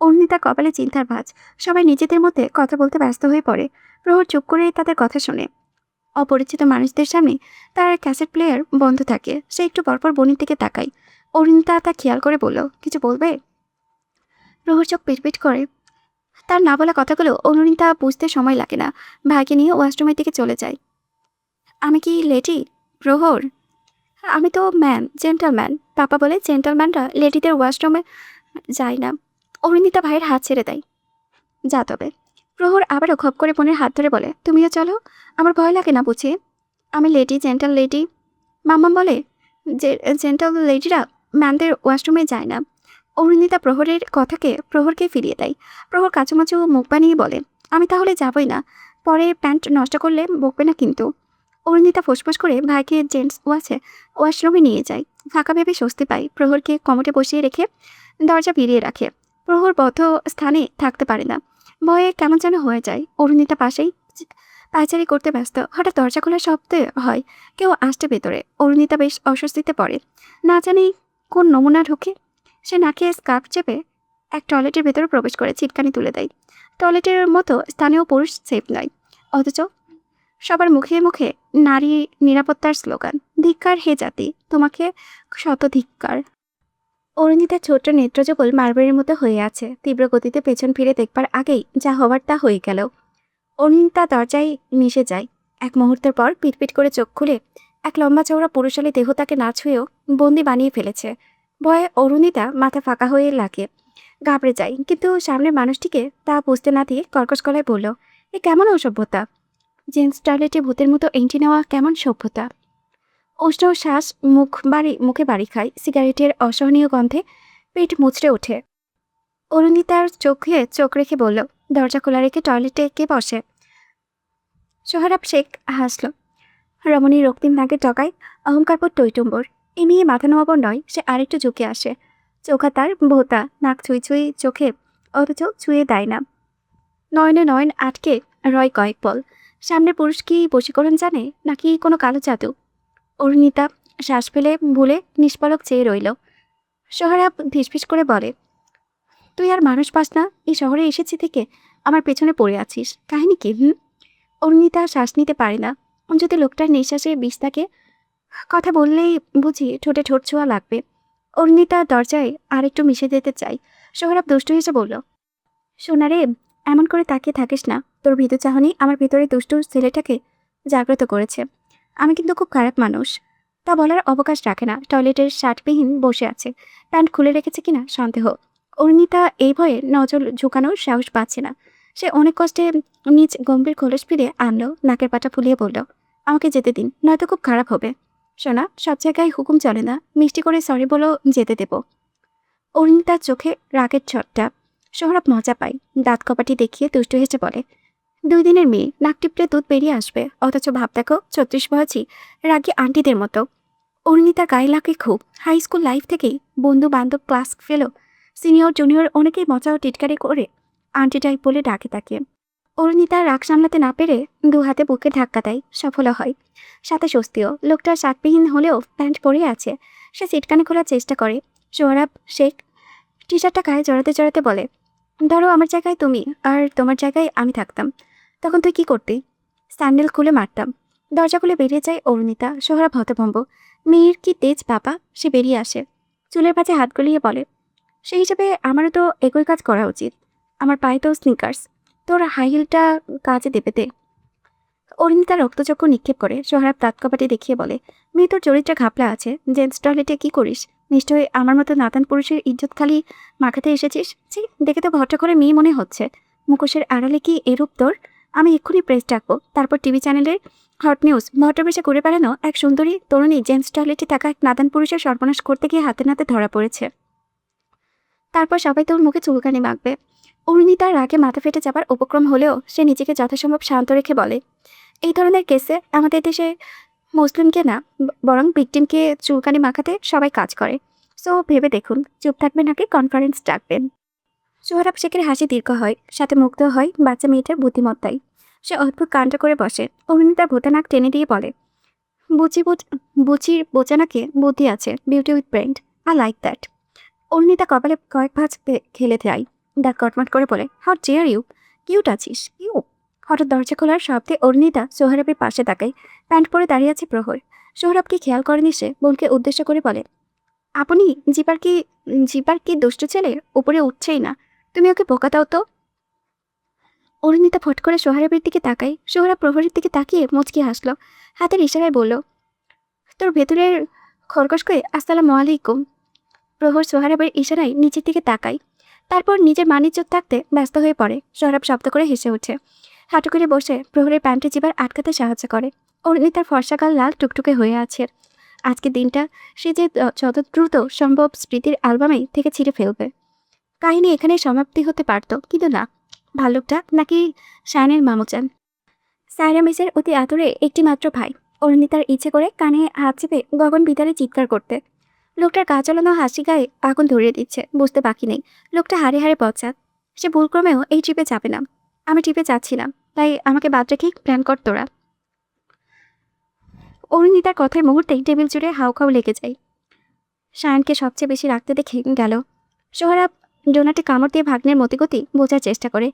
অরুণিতার কপালে চিন্তার ভাঁজ। সবাই নিজেদের মধ্যে কথা বলতে ব্যস্ত হয়ে পড়ে। প্রহর চুপ করে তাদের কথা শোনে। অপরিচিত মানুষদের সামনে তার ক্যাসেট প্লেয়ার বন্ধ থাকে। সে একটু পরপর বনির দিকে তাকায়। অরুণিতা তা খেয়াল করে বলল, কিছু বলবে? প্রহর চোখ পিটপিট করে। তার না বলা কথাগুলো অরুণিতা বুঝতে সময় লাগে না। ভাইকে নিয়ে ওয়াশরুমের দিকে চলে যায়। আমি কি লেডি? প্রহর, আমি তো ম্যান, জেন্টলম্যান। পাপা বলে জেন্টলম্যানরা লেডিদের ওয়াশরুমে যায় না। অরুণিতা ভাইয়ের হাত ছেড়ে দেয়। যা তবে। প্রহর আবারও খপ করে বোনের হাত ধরে বলে, তুমিও চলো। আমার ভয় লাগে না বুঝি? আমি লেডি, জেন্টাল লেডি। মাম্মা বলে যে জেন্টাল লেডিরা ম্যানদের ওয়াশরুমে যায় না। অরুণিতা প্রহরকে ফিরিয়ে দেয়। প্রহর কাচুমাচু মুখ বানিয়ে বলে, আমি তাহলে যাবই না। পরে প্যান্ট নষ্ট করলে বকবে না কিন্তু। অরুণিতা ফুসফুস করে ভাইকে জেন্টস ওয়াশরুমে নিয়ে যায়। ফাঁকা ভেবে স্বস্তি পায়। প্রহরকে কমোটে বসিয়ে রেখে দরজা ভিড়িয়ে রাখে। প্রহর বদ্ধ স্থানে থাকতে পারে না। ভয়ে কেমন যেন হয়ে যায়। অরুণিতা পাশেই পায়চারি করতে ব্যস্ত। হঠাৎ দরজা খোলার শব্দ হয়। কেউ আসছে ভেতরে। অরুণিতা বেশ অস্বস্তিতে পড়ে। না জানি কোন নমুনা ঢুকে। সে নাকে স্কার্ফ চেপে এক টয়লেটের ভেতরে প্রবেশ করে চিটকানি তুলে দেয়। টয়লেটের মতো স্থানীয় পুরুষ সেফ নয়, অথচ সবার মুখে মুখে নারী নিরাপত্তার স্লোগান। ধিক্কার হে জাতি, তোমাকে শত ধিক্কার। অরুণিতার ছোট্ট নেত্রযুগল মার্বেলের মতো হয়ে আছে, তীব্র গতিতে পেছন ফিরে দেখবার আগেই যা হবার তা হয়ে গেল। অরুণিতা দরজায় মিশে যায়। এক মুহূর্তের পর পিটপিট করে চোখ খুলে এক লম্বা চওড়া পুরুষালী দেহ তাকে না ছুঁয়েও বন্দি বানিয়ে ফেলেছে। ভয়ে অরুণিতা মাথা ফাঁকা হয়ে লাগে, ঘাবড়ে যায়, কিন্তু সামনের মানুষটিকে তা বুঝতে না দিয়ে কর্কশ গলায় বলল, এ কেমন অসভ্যতা! জেন্টস টয়লেটে ভূতের মতো এন্ট্রি নেওয়া কেমন সভ্যতা! উষ্ণ শ্বাস মুখে বাড়ি খায়, সিগারেটের অসহনীয় গন্ধে পেট মুচড়ে ওঠে। অরুণিতার চোখে চোখ রেখে বলল, দরজা খোলা রেখে টয়লেটে কে বসে? সোহরাব শেখ হাসল। রমণীর রক্তিম নাকের ডগায় অহংকারপর টইটুম্বর। এ নিয়ে মাথা নোয়াবর নয়, সে আরেকটু ঝুঁকে আসে। চোখা তার ভোতা, নাক ছুঁই ছুঁই চোখে, অথচ ছুঁয়ে দেয় না। নয়নে নয়ন আটকে রয় কয়েক পল। সামনে পুরুষ কি বশীকরণ জানে, নাকি কোনো কালো জাদু? অরুণিতা শ্বাস ফেলে ভুলে নিষ্পলক চেয়ে রইল। সোহরাব ফিসফিস করে বলে, তুই আর মানুষ পাস না? এই শহরে এসেছি থেকে আমার পেছনে পড়ে আছিস, কাহিনী কি? অরুণিতা শ্বাস নিতে পারে না। যদি লোকটার নিঃশ্বাসে বিষ থাকে, কথা বললেই বুঝি ঠোঁটে ঠোঁট ছোঁয়া লাগবে। অরুণিতা দরজায় আরেকটু মিশে যেতে চাই। সোহরাব দুষ্টু হেসে বলল, সোনা রে, এমন করে তাকিয়ে থাকিস না। তোর ভীতু চাহনি আমার ভিতরে দুষ্টু ছেলেটাকে জাগ্রত করেছে। আমি কিন্তু খুব খারাপ মানুষ। তা বলার অবকাশ রাখে না। টয়লেটের শার্টবিহীন বসে আছে, প্যান্ট খুলে রেখেছে কিনা সন্দেহ। অরুণিতা এই ভয়ে নজর ঝুঁকানোর সাহস পাচ্ছে না। সে অনেক কষ্টে নিজ গম্ভীর খোলস ফিরে আনলো, নাকের পাটা ফুলিয়ে বলল, আমাকে যেতে দিন, নয়তো খুব খারাপ হবে। সোনা, সব জায়গায় হুকুম চলে না, মিষ্টি করে সরি বলো, যেতে দেব। অরুণিতার চোখে রাগের ছটটা। সোহরাব মজা পায়, দাঁত কপাটি দেখিয়ে দুষ্টু হেসে বলে, 2 দিনের মেয়ে, নাক টিপলে দুধ বেরিয়ে আসবে, অথচ ভাব দেখো 36 বয়সী রাগী আন্টিদের মতো। অরুণিতার গায়ে লাগে খুব। হাই স্কুল লাইফ থেকেই বন্ধু বান্ধব, ক্লাস ফেলো, সিনিয়র জুনিয়র অনেকেই মজা ও টিটকারি করে আন্টি টাইপ বলে ডাকে তাকে। অরুণিতা রাগ সামলাতে না পেরে 2 হাতে বুকে ধাক্কা দেয়, সফলও হয়। সাথে স্বস্তিও। লোকটা শার্টবিহীন হলেও প্যান্ট পরে আছে। সে সিটকানি খোলার চেষ্টা করে। সোহরাব শেখ টি শার্টটা গায়ে জড়াতে জড়াতে বলে, ধরো আমার জায়গায় তুমি আর তোমার জায়গায় আমি থাকতাম, তখন তুই কি করতি? স্যান্ডেল খুলে মারতাম। দরজা খুলে বেরিয়ে যায় অরুণিতা। সোহরাব হতভম্ব। মেয়ের কি তেজ বাবা! সে বেরিয়ে আসে, চুলের ভাঁজে হাত গলিয়ে বলে, সেই হিসেবে আমারও তো একই কাজ করা উচিত। আমার পায়ে তো স্নিকার্স, তোর হাই হিলটা কাজে দেবে দে। অরুণিতা রক্তচক্ষু নিক্ষেপ করে। সোহরাব দাঁত কপাটি দেখিয়ে বলে, মেয়ে তোর চরিত্রে ঘাপলা আছে। জেন্টস টয়লেটে কি করিস? নিশ্চয়ই আমার মতো নাতান পুরুষের ইজ্জত খালি মাখাতে এসেছিস। ছি, দেখে তো ভট্টা করে মেয়ে মনে হচ্ছে। মুখোশের আড়ালে কি এরূপ তোর? আমি এক্ষুনি প্রেস ডাকবো। তারপর টিভি চ্যানেলের হট নিউজ, ভট্টবেশে করে বেড়ানো এক সুন্দরী তরুণী জেন্টস টয়লেটে থাকা এক নাদান পুরুষের সর্বনাশ করতে গিয়ে হাতে নাতে ধরা পড়েছে। তারপর সবাই তোর মুখে চুলকানি মাখবে। অরুণিতার রাগে মাথা ফেটে যাবার উপক্রম হলেও সে নিজেকে যথাসম্ভব শান্ত রেখে বলে, এই ধরনের কেসে আমাদের দেশে মুসলিমকে না, বরং ভিকটিমকে চুলকানি মাখাতে সবাই কাজ করে। সো ভেবে দেখুন, চুপ থাকবেন নাকি কনফারেন্স ডাকবেন। সোহরাব শেখের হাসি দীর্ঘ হয়, সাথে মুগ্ধ হয় বাচ্চা মেয়েটার বুদ্ধিমত্তায়। সে অদ্ভুত কাণ্ড করে বসে। অরুণিতার ভোতা নাক টেনে দিয়ে বলে, বুচির বোচানাকে বুদ্ধি আছে, beauty with Brent, I like that. Arunita কপালে কয়েক ভাঁজ খেলে যায়, দাঁত কটমট করে বলে, হাউ ডেয়ার ইউ! কিউট আছিস, কিউ! হঠাৎ দরজা খোলার শব্দে অরুণিতা সোহরাবের পাশে তাকায়। প্যান্ট পরে দাঁড়িয়ে আছে প্রহর। সোহরাবকে খেয়াল করেনি সে, বোনকে উদ্দেশ্য করে বলে, আপনি জিপার কি দুষ্টু ছেলে, উপরে উঠছেই না। তুমি ওকে বোকা দাও তো। অরুণিতা ফট করে সোহরাবের দিকে তাকায়। সোহরাব প্রহরের দিকে তাকিয়ে মুচকি হাসলো, হাতের ইশারায় বলল, তোর ভেতরের খরগোশকে আসসালামু আলাইকুম। প্রহর সোহরাবের ইশারায় নিচের দিকে তাকায়, তারপর নিজের মানিজ্জত থাকতে ব্যস্ত হয়ে পড়ে। সোহরাব শব্দ করে হেসে ওঠে, হাঁটু করে বসে প্রহরের প্যান্টে জিবার আটকাতে সাহায্য করে। অরুণিতার ফর্সা গাল লাল টুকটুকে হয়ে আছে। আজকের দিনটা সে যে যত দ্রুত সম্ভব স্মৃতির অ্যালবামে থেকে ছিঁড়ে ফেলবে। কাহিনী এখানে সমাপ্তি হতে পারত, কিন্তু না। ভাল্লুকটা নাকি শায়নের মামুচান, সায়রা মিসের অতি আদরে একটি মাত্র ভাই। অরুণিতার ইচ্ছে করে কানে হাত চেপে গগন বিতারে চিৎকার করতে। লোকটার গা জ্বালানো হাসি গায়ে আগুন ধরিয়ে দিচ্ছে, বুঝতে বাকি নেই লোকটা হারে হারে পশ্চাৎ। সে ভুলক্রমেও এই ট্রিপে যাবে না। আমি ট্রিপে যাচ্ছিলাম, তাই আমাকে বাদ রেখে প্ল্যান কর তোরা। অরুণিতার কথায় মুহূর্তেই টেবিল জুড়ে হাউখাউ লেগে যায়। সায়নকে সবচেয়ে বেশি রাখতে দেখে গেল। সোহরাব ডোনাটে কামড় দিয়ে ভাগ্নের মতিগতি বোঝার চেষ্টা করে,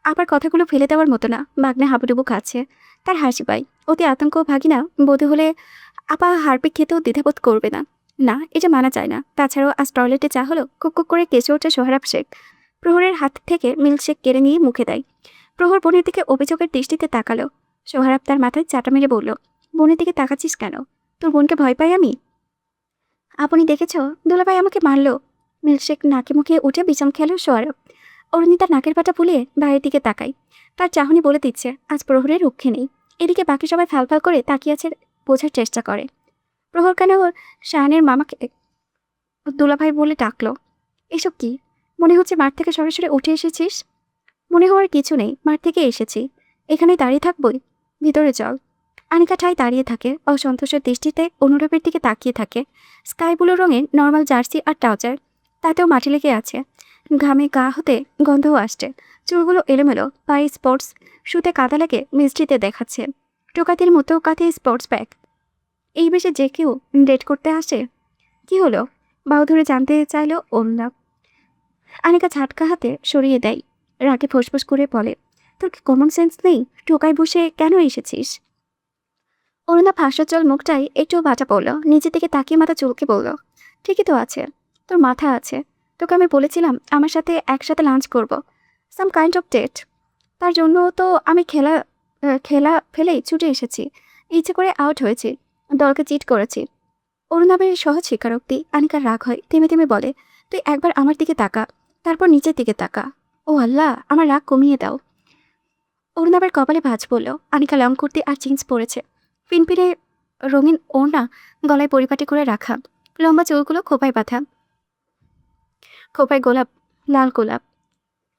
আবার কথাগুলো ফেলে দেওয়ার মতো না। ভাগ্নে হাবুডুবু খাচ্ছে, তার হাসি পায়। অতি আতঙ্ক ভাগিনা বোধ হলে আপা হারপিক খেতেও দ্বিধাবোধ করবে না। না, এটা মানা যায় না। তাছাড়াও আজ টয়লেটে চা হলো, কুক কুক করে কেঁচে ওঠে সোহরাব শেখ। প্রহরের হাত থেকে মিল্কশেক কেড়ে নিয়ে মুখে দেয়। প্রহর বোনের দিকে অভিযোগের দৃষ্টিতে তাকালো। সোহরাব তার মাথায় চাটা মেরে বলল, বোনের দিকে তাকাচ্ছিস কেন? তোর বোনকে ভয় পাই আমি? আপনি দেখেছ, দুলাভাই আমাকে মারলো। মিল্কশেক নাকে মুখে উঠে বিষম খেলো সোহরাব। অরুণিতা নাকের পাটা ফুলিয়ে বাইরের দিকে তাকায়। তার চাহনি বলে দিচ্ছে আজ প্রহরের রক্ষে নেই। এদিকে বাকি সবাই ফাল করে তাকিয়ে আছে, বোঝার চেষ্টা করে প্রহর কেন শাহানের মামাকে দুলাভাই বলে ডাকলো। এসব কি? মনে হচ্ছে মাঠ থেকে সরাসরি উঠে এসেছিস। মনে হওয়ার কিছু নেই, মাঠ থেকে এসেছি। এখানে দাঁড়িয়ে থাকবই, ভিতরে চল। আনিকা ঠাই দাঁড়িয়ে থাকে, অসন্তোষের দৃষ্টিতে অনুরাগের দিকে তাকিয়ে থাকে। স্কাই ব্লু রঙের নর্মাল জার্সি আর ট্রাউজার, তাতেও মাটি লেগে আছে। ঘামে গা হতে গন্ধও আসছে। চুলগুলো এলোমেলো, পায়ে স্পোর্টস শুতে কাদা লেগে মিষ্টিতে দেখাচ্ছে। টোকাতির মতো কাঁধে স্পোর্টস ব্যাগ। এই বেশে যে কেউ ডেট করতে আসে? কি হলো? বাহু ধরে জানতে চাইল অরুণাব। আনিকা ঝাটকা হাতে সরিয়ে দেয়। রাগে ফোঁসফোঁস করে বলে, তোর কি কমন সেন্স নেই? টোকায় বসে কেন এসেছিস? অরুণাব হাস্যোজ্জ্বল মুখটাই একটু বাঁচা পড়ল, নিচের দিকে তাকিয়ে মাথা চুলকে বলল, ঠিকই তো আছে, তোর মাথা আছে। তোকে আমি বলেছিলাম আমার সাথে একসাথে লাঞ্চ করব, সাম কাইন্ড অফ ডেট। তার জন্য তো আমি খেলা ফেলেই ছুটে এসেছি। ইচ্ছে করে আউট হয়েছি, দলকে চিট করেছি। অরুণাবের সহজ স্বীকারোক্তি আনিকার রাগ হয়। থেমে থেমে বলে, তুই একবার আমার দিকে তাকা, তারপর নিচের দিকে তাকা। ও আল্লাহ, আমার রাগ কমিয়ে দাও। অরুণাবের কপালে ভাঁজ পড়ল। আনিকা লং কুর্তি আর জিন্স পরেছে, পিনপিনে রঙিন ওড়না গলায় পরিপাটি করে রাখা, লম্বা চুলগুলো খোপায় বাঁধা, খোপায় গোলাপ, লাল গোলাপ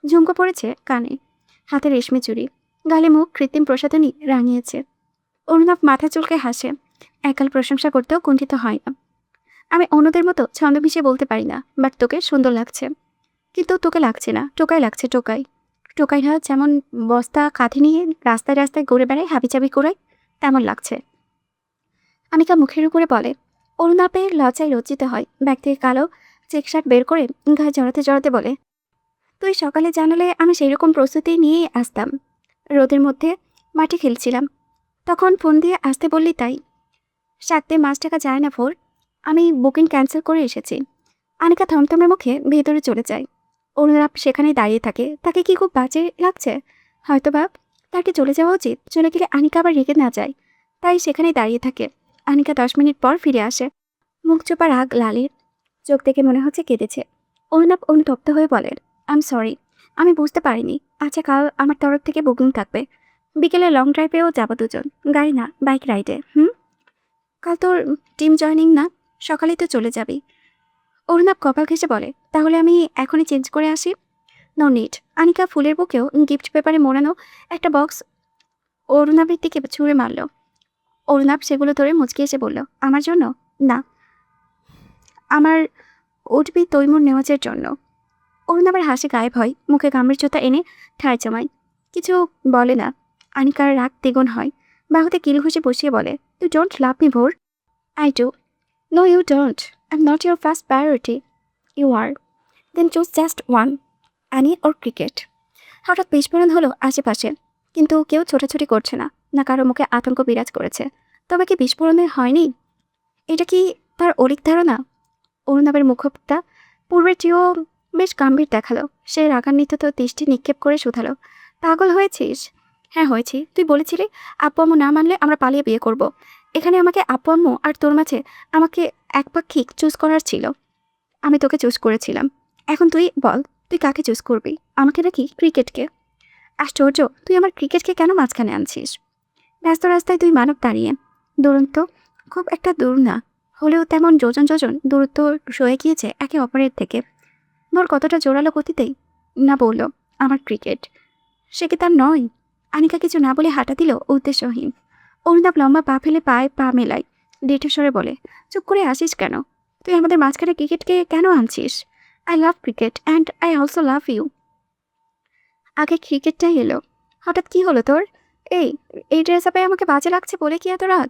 ঝুমকো পড়েছে কানে, হাতে রেশমি চুড়ি, গালে মুখ কৃত্রিম প্রসাধনী রাঙিয়েছে। অরুণাব মাথা চুলকে হাসে। একাল প্রশংসা করতেও কুণ্ঠিত হয় না। আমি অন্যদের মতো ছন্দমিশে বলতে পারি না, বাট তোকে সুন্দর লাগছে। কিন্তু তোকে লাগছে না, টোকাই লাগছে। টোকাই টোকাইরা যেমন বস্তা কাঁধে নিয়ে রাস্তায় রাস্তায় ঘুরে বেড়ায়, হাবিচাবি করে, তেমন লাগছে। আনিকা মুখের উপরে বলে। অরুণাপের লজ্জায় লজ্জিত হয়। ব্যাগ থেকে কালো চেক শার্ট বের করে গায়ে জড়াতে জড়াতে বলে, তুই সকালে জানালে আমি সেই রকম প্রস্তুতি নিয়েই আসতাম। রোদের মধ্যে মাঠে খেলছিলাম, তখন ফোন দিয়ে আসতে বললি তাই। সাথে 5 টাকা যায় না ফোর, আমি বুকিং ক্যান্সেল করে এসেছি। আনিকা থমথমে মুখে ভেতরে চলে যায়। অরুণাপ সেখানেই দাঁড়িয়ে থাকে। তাকে কি খুব বাজে লাগছে? হয়তো ভাব তার কি চলে যাওয়া উচিত? চলে গেলে আনিকা আবার রেগে না যায়, তাই সেখানেই দাঁড়িয়ে থাকে। আনিকা 10 মিনিট পর ফিরে আসে, মুখ চোপা রাগ লালের, চোখ থেকে মনে হচ্ছে কেঁদেছে। অরুণাপ অনুতপ্ত হয়ে বলেন, আম সরি, আমি বুঝতে পারিনি। আচ্ছা, কাল আমার তরফ থেকে বুকিং থাকবে। বিকেলে লং ড্রাইভেও যাবো দুজন, গাড়ি না বাইক রাইডে। কাল তোর টিম জয়নিং না? সকালেই তো চলে যাবি। অরুণাব কপাল ঘেঁষে বলে, তাহলে আমি এখনই চেঞ্জ করে আসি। No need. আনিকা ফুলের বুকেও গিফট পেপারে মোড়ানো একটা বক্স অরুণাবের দিকে ছুঁড়ে মারল। অরুণাব সেগুলো ধরে মুচকি এসে বলল, আমার জন্য না, আমার উঠবি তৈমুর নেওয়াজের জন্য। অরুণাবের হাসি গায়েব হয়, মুখে গাম্ভীর্যতা এনে ঠায় জমায়, কিছু বলে না। আনিকার রাগ দ্বিগুণ হয়, বাহুতে কিল ঘুষে বসিয়ে বলে, ইউ ডোন্ট লাভ মি ভোর। I do. No you don't, I am not your first priority. You are. Then choose just one, Annie or cricket. হঠাৎ বিস্ফোরণ হলো আশেপাশে, কিন্তু কেউ ছোটাছুটি করছে না, না কারো মুখে আতঙ্ক বিরাজ করেছে। তবে কি বিস্ফোরণে হয়নি? এটা কি তার অলিক ধারণা? অরুণাবের মুখটা পূর্বের চেয়েও বেশ গম্ভীর দেখালো। সে রাগান্বিত দৃষ্টি নিক্ষেপ করে শুধালো, পাগল হয়েছিস? হ্যাঁ হয়েছি। তুই বলেছিলি আব্বু আম্মু না মানলে আমরা পালিয়ে বিয়ে করব। এখানে আমাকে আব্বু আম্মু আর তোর মাঝে আমাকে একপাক্ষিক চুজ করার ছিল। আমি তোকে চুজ করেছিলাম। এখন তুই বল, তুই কাকে চুজ করবি, আমাকে নাকি ক্রিকেটকে? আশ্চর্য, তুই আমার ক্রিকেটকে কেন মাঝখানে আনছিস? ব্যস্ত রাস্তায় দুই মানব দাঁড়িয়ে, দুরন্ত খুব একটা দূর না হলেও তেমন যোজন যোজন দূরত্ব সয়ে গিয়েছে একে অপরের থেকে। বল কতটা জোরালো গতিতেই না বলল, আমার ক্রিকেট। সে কি তার নয়? আনিকা কিছু না বলে হাঁটা দিল উদ্দেশ্যহীন। অরুণাব লম্বা পা ফেলে পায়ে পা মেলায়, দৃঢ়স্বরে বলে, চুপ করে আসিস কেন? তুই আমাদের মাঝখানে ক্রিকেটকে কেন আনছিস? I love cricket and I also love you. আগে ক্রিকেটটাই এলো, হঠাৎ কি হলো তোর? এই এই ড্রেস আপে আমাকে বাজে লাগছে বলে কি এত রাগ?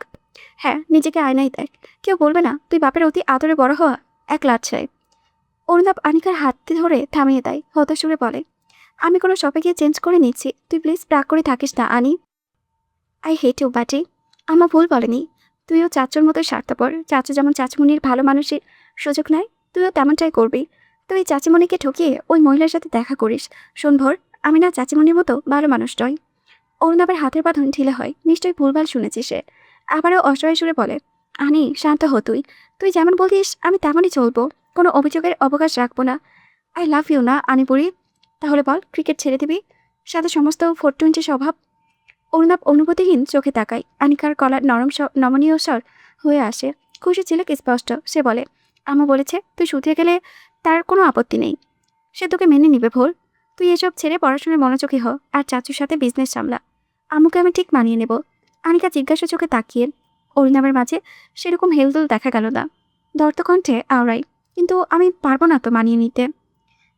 হ্যাঁ, নিজেকে আয়নাই দেখ, কেউ বলবে না তুই বাপের অতি আদরে বড় হওয়া এক লাচ্ছায়। অরুণাব আনিকার হাত ধরে থামিয়ে দেয়, হতাশুরে বলে, আমি কোনো শপে গিয়ে চেঞ্জ করে নিচ্ছি, তুই প্লিজ রাগ করে থাকিস না আনি। আই হেট ইউ বাটি। আমা ভুল বলেনি, তুইও চাচুর মতোই স্বার্থপর। চাচু যেমন চাচুমনির ভালো মানুষের সুযোগ নেয়, তুইও তেমনটাই করবি। তুই চাচিমণিকে ঠকিয়ে ওই মহিলার সাথে দেখা করিস। শোন ভোর, আমি না চাচিমণির মতো ভালো মানুষ নয়। অরুণাবের হাতের বাঁধন ঢিলে হয়। নিশ্চয়ই ভুলভাল শুনেছি সে। আবারও অসহায় সুরে বলে, আনি শান্ত হ তুই। তুই যেমন বলিস আমি তেমনই চলবো। কোনো অভিযোগের অবকাশ রাখবো না। আই লাভ ইউ না আনিপুরি? তাহলে বল, ক্রিকেট ছেড়ে দিবি? সাথে সমস্ত 420 স্বভাব। অরুণাব অনুভূতিহীন চোখে তাকায়। আনিকার গলার নমনীয় স্বর হয়ে আসে। খুশি ছিল কি স্পষ্ট। সে বলে, আম্মু বলেছে তুই শুতে গেলে তার কোনো আপত্তি নেই। সে তোকে মেনে নিবে ভোর। তুই এসব ছেড়ে পড়াশোনায় মনোযোগী হ, আর চাচুর সাথে বিজনেস সামলা। আম্মুকে আমি ঠিক মানিয়ে নেব। আনিকা জিজ্ঞাসা চোখে তাকিয়ে। অরুণাবের মাঝে সেরকম হেলদোল দেখা গেল না। দর্তকণ্ঠে আওড়াই, কিন্তু আমি পারবো না তো মানিয়ে নিতে।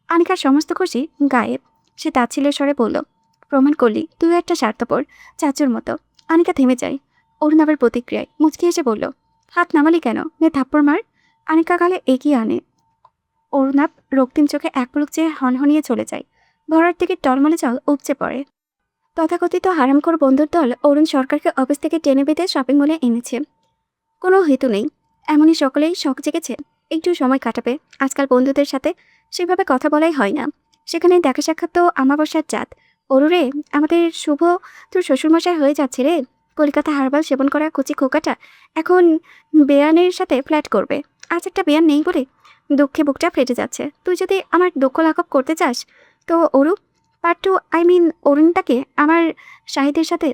আনিকার সমস্ত খুশি গায়েব। সে তাচ্ছিল্যের স্বরে বলল, প্রমাণ করলি তুইও একটা স্বার্থপর, চাচুর মতো। আনিকা থেমে যায়। অরুণাবের প্রতিক্রিয়ায় মুচকি এসে বলল, হাত নামালি কেন? নে থাপ্পড় মার। আনিকা গালে এগিয়ে আনে। অরুণাব রক্তিম চোখে এক পলক চেয়ে হনহনিয়ে চলে যায়। ভরার দিকে টলমলে জল উপচে পড়ে। তথাকথিত হারামখোর বন্ধুর দল অরুণ সরকারকে অফিস থেকে টেনে বেঁধে শপিং মলে এনেছে। কোনো হেতু নেই, এমনই সকলেই শখ জেগেছে একটু সময় কাটাবে। আজকাল বন্ধুদের সাথে সেভাবে কথা বলাই হয় না। সেখানে দেখা সাক্ষাৎ তো আমাবস্যার চাঁদ। অরুরে, আমাদের শুভ তোর শ্বশুরমশাই হয়ে যাচ্ছে রে। কলকাতা হারবাল সেবন করা কচি খোকাটা এখন বেয়ানের সাথে ফ্ল্যাট করবে। আজ একটা বেয়ান নেই বলে দুঃখে বুকটা ফেটে যাচ্ছে। তুই যদি আমার দুঃখ লাঘব করতে চাস তো অরু পার্ট টু অরুণটাকে আমার শাহিদের সাথে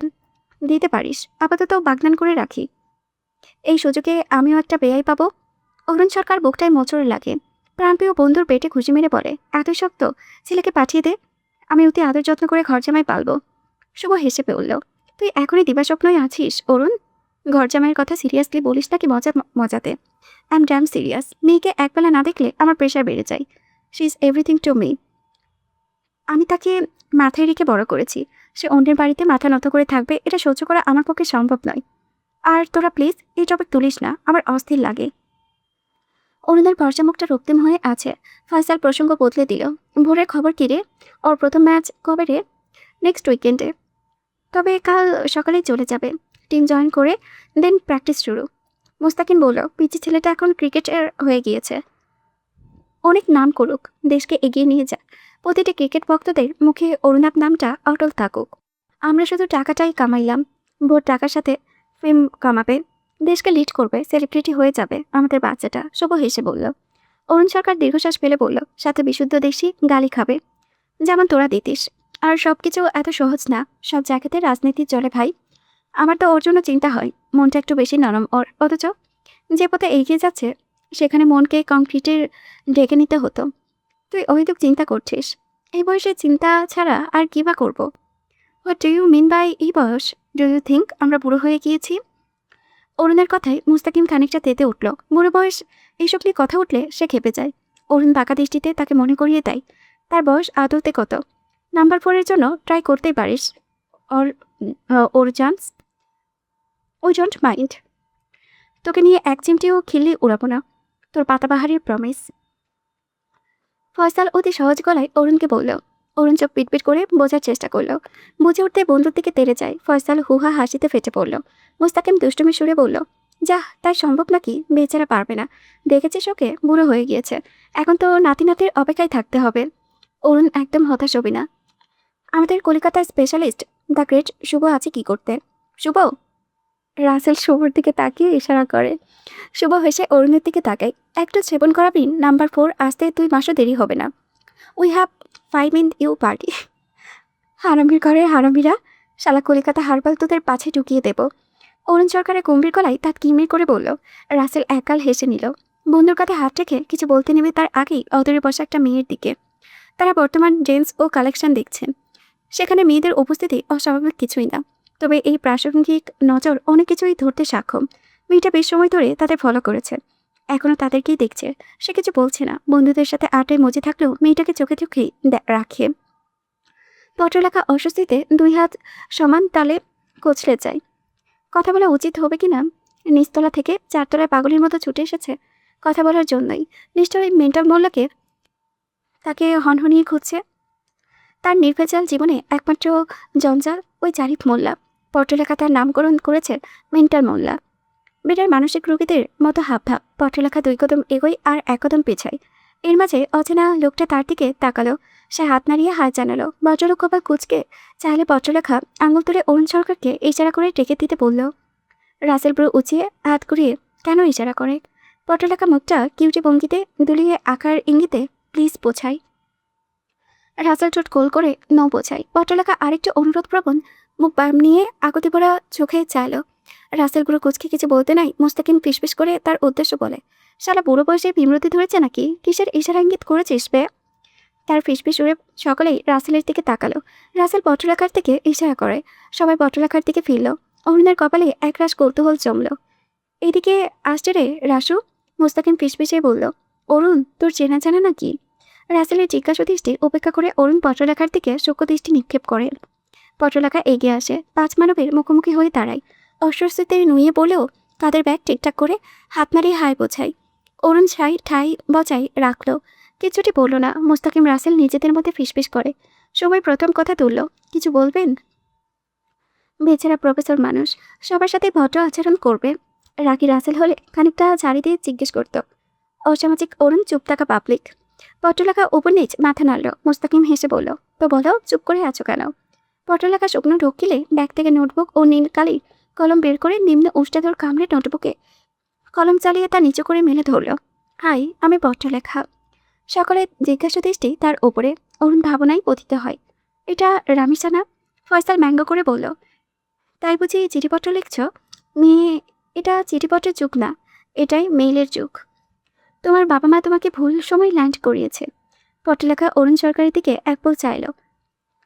দিতে পারিস। আপাতত বাগনান করে রাখি। এই সুযোগে আমিও একটা বেয়াই পাবো। অরুণ সরকার বুকটায় মোচড় লাগে। প্রাণপ্রিয় বন্ধুর পেটে খুশি মেরে বলে, এত শক্ত, ছেলেকে পাঠিয়ে দে। আমি অতি আদর যত্ন করে ঘর জামাই পালবো। শুভ হেসে পড়ল। তুই এখনই দিবাস্বপ্নই আছিস অরুণ? ঘর জামাইয়ের কথা সিরিয়াসলি বলিস নাকি মজাতে? I am damn serious. মেয়েকে একবেলা না দেখলে আমার প্রেশার বেড়ে যায়। She is everything to me. আমি তাকে মাথায় রেখে বড় করেছি। সে অন্যের বাড়িতে মাথা নত করে থাকবে, এটা সহ্য করা আমার পক্ষে সম্ভব নয়। আর তোরা প্লিজ এই টপিক তুলিস না, আমার অস্থির লাগে। অরুণের ভরসা মুখটা রক্তিম হয়ে আছে। ফয়সাল প্রসঙ্গ বদলে দিল। ভোরের খবর কি রে? ওর প্রথম ম্যাচ কবে রে? নেক্সট উইকেন্ডে। তবে কাল সকালেই চলে যাবে। টিম জয়েন করে দেন প্র্যাকটিস শুরু। মুস্তাকিন বলল, পিচি ছেলেটা এখন ক্রিকেটার হয়ে গিয়েছে। অনেক নাম করুক, দেশকে এগিয়ে নিয়ে যাক। প্রতিটি ক্রিকেট ভক্তদের মুখে অরুণাব নামটা অটল থাকুক। আমরা শুধু টাকাটাই কামাইলাম। ভোর টাকার সাথে ফেম কামাবে, দেশকে লিড করবে, সেলিব্রিটি হয়ে যাবে আমাদের বাচ্চাটা। শুভ হেসে বলল। অরুণ সরকার দীর্ঘশ্বাস ফেলে বলল, সাথে বিশুদ্ধ দেশি গালি খাবে, যেমন তোরা দিতিস। আর সবকিছু এত সহজ না, সব জায়গাতে রাজনীতি চলে ভাই। আমার তো ওর জন্য চিন্তা হয়। মনটা একটু বেশি নরম ওর, অথচ যে পথে এগিয়ে যাচ্ছে সেখানে মনকে কংক্রিটের ডেকে নিতে হতো। তুই অহেতুক চিন্তা করছিস। এই বয়সে চিন্তা ছাড়া আর কী বা করবো? What do you mean by এই বয়স? ডু ইউ থিঙ্ক আমরা বুড়ো হয়ে গিয়েছি? অরুণের কথায় মুস্তাকিম খানিকটা তেতে উঠল। বুড়ো বয়স এইসব নিয়ে কথা উঠলে সে খেপে যায়। অরুণ বাঁকা দৃষ্টিতে তাকে মনে করিয়ে দেয়, তার বয়স আদৌতে কত। নাম্বার 4-এর জন্য ট্রাই করতেই পারিস। Or or chance we don't mind. তোকে নিয়ে এক চিমটিও খিল্লি উড়াবো না, তোর পাতাবাহারের প্রমিস। ফয়সাল অতি সহজ গলায় অরুণকে বলল। অরুণ চোখ পিটপিট করে বোঝার চেষ্টা করল। বুঝে উঠতে বন্ধুর দিকে তেড়ে যায়। ফয়সাল হুহা হাসিতে ফেটে পড়ল। মুস্তাকিম দুষ্টুমি সুরে বলল, যাহ, তাই সম্ভব নাকি? বেচারা পারবে না। দেখেছিস ওকে, বুড়ো হয়ে গিয়েছে। এখন তো নাতি নাতির অপেক্ষায় থাকতে হবে। অরুণ একদম হতাশ হবি না। আমাদের কলকাতার স্পেশালিস্ট দ্য গ্রেট শুভ আছে কি করতে। শুভ? রাসেল শুভর দিকে তাকিয়ে ইশারা করে। শুভ হেসে অরুণের দিকে তাকায়। একটু সেবন করাবি? নাম্বার 4 আসতে 2 মাসও দেরি হবে না। We have 5 minute you party. হারামির ঘরের হারামিরা, শালা কলিকাতা হারবাল তোদের পাছে ঢুকিয়ে দেব। অরুণ সরকারের গম্ভীর গলায় তার কিমির করে বলল। রাসেল একগাল হেসে নিল। বন্ধুর কাঁধে হাত রেখে কিছু বলতে নেবে তার আগেই অদূরে বসা একটা মেয়ের দিকে। তারা বর্তমান জেন্টস ও কালেকশন দেখছেন। সেখানে মেয়েদের উপস্থিতি অস্বাভাবিক কিছুই না, তবে এই প্রাসঙ্গিক নজর অনেক কিছুই ধরতে সক্ষম। মেয়েটা বেশ সময় ধরে তাদের ফলো করেছে, এখনও তাদেরকেই দেখছে। সে কিছু বলছে না। বন্ধুদের সাথে আড্ডায় মজে থাকলেও মেয়েটাকে চোখে চোখেই রাখে। পত্রলেখা অস্বস্তিতে 2 হাত সমান তালে কচলে যায়। কথা বলা উচিত হবে কিনা? নিচতলা থেকে 4 তলায় পাগলের মতো ছুটে এসেছে কথা বলার জন্যই। নিশ্চয়ই মেন্টাল মোল্লাকে তাকে হনহনিয়ে খুঁজছে। তার নির্ভেজাল জীবনে একমাত্র জঞ্জাল ওই জারিফ মোল্লা। পত্রলেখা তার নামকরণ করেছে মেন্টাল মোল্লা। বেটার মানসিক রোগীদের মতো হাবভাব, পত্রলেখা 2 কদম এগোয় আর 1 কদম পেছায়। এর মাঝে অচেনা লোকটা তার দিকে তাকালো। সে হাত নাড়িয়ে হাত জানালো। ভদ্রলোক কপাল কুঁচকে চাইলে পত্রলেখা আঙুল তুলে অরুণ সরকারকে ইশারা করে টেকে দিতে বলল। রাসেল ব্রু উঁচিয়ে হাত ঘুরিয়ে কেন ইশারা করে? পত্রলেখা মুখটা কিউটি ভঙ্গিতে দুলিয়ে আকার ইঙ্গিতে প্লিজ বোঝাই। রাসেল ঠোঁট গোল করে ন বোঝাই। পত্রলেখা আরেকটু অনুরোধপ্রবণ মুখ বাম নিয়ে আকুতি পড়া চোখে চাইল। রাসেল ব্রু কুচকে কিছু বলতে নাই মোস্তাকিম ফিসফিস করে তার উদ্দেশ্য বলে, শালা বুড়ো বয়সে বিমরতি ধরেছে নাকি? কিসের ইশারা ইঙ্গিত করেছিস বে? তার ফিসফিস উড়ে সকলেই রাসেলের দিকে তাকালো। রাসেল পত্রলেখার দিকে ইশারা করে। সবাই পত্রলেখার দিকে ফিরল। অরুণের কপালে একরাশ কৌতূহল জমল। এদিকে আসছে রে রাসু, মোস্তাকিম ফিসফিসে বলল। অরুণ তোর চেনা জানা নাকি? রাসেলের জিজ্ঞাসা দৃষ্টি উপেক্ষা করে অরুণ পত্রলেখার দিকে সূক্ষ্ম দৃষ্টি নিক্ষেপ করে। পত্রলেখা এগিয়ে আসে, 5 মানবের মুখোমুখি হয়ে দাঁড়ায়। অস্বস্তিতে নুয়ে বলেও তাদের ব্যাগ ঠিকঠাক করে হাত নাড়িয়ে হাই বোঝায়। অরুণ ঠাই বজায় রাখলো, কিছুটি বলল না। মোস্তাকিম রাসেল নিজেদের মধ্যে ফিসফিস করে। সবাই প্রথম কথা তুলল, কিছু বলবেন? বেচারা প্রফেসর মানুষ, সবার সাথে ভদ্র আচরণ করবে। রাগী রাসেল হলে খানিকটা ঝাড়ি দিয়ে জিজ্ঞেস করত। অসামাজিক অরুণ চুপ থাকা পাবলিক। পত্রলেখা উপর নিচ মাথা নাড়ল। মোস্তাকিম হেসে বলল, তো বলো চুপ করে আছো কেন? পত্রলেখা শুকনো ঢোকিলে ব্যাগ থেকে নোটবুক ও নীল কালি কলম বের করে নিম্ন উষ্টাধর কামড়ে নোটবুকে কলম চালিয়ে তা নিচু করে মেলে ধরল। হাই, আমি পত্রলেখা। সকলে জিজ্ঞাসা দৃষ্টি তার ওপরে। অরুণ ভাবনায় পতিত হয়। এটা রামিসানা? ফয়সাল ম্যাঙ্গো করে বলল, তাই বুঝি চিঠিপত্র লিখছ? মেয়ে, এটা চিঠিপত্রের যুগ না, এটাই মেইলের যুগ। তোমার বাবা মা তোমাকে ভুল সময় ল্যান্ড করিয়েছে। পত্রলেখা অরুণ সরকারের দিকে এক পল চাইল,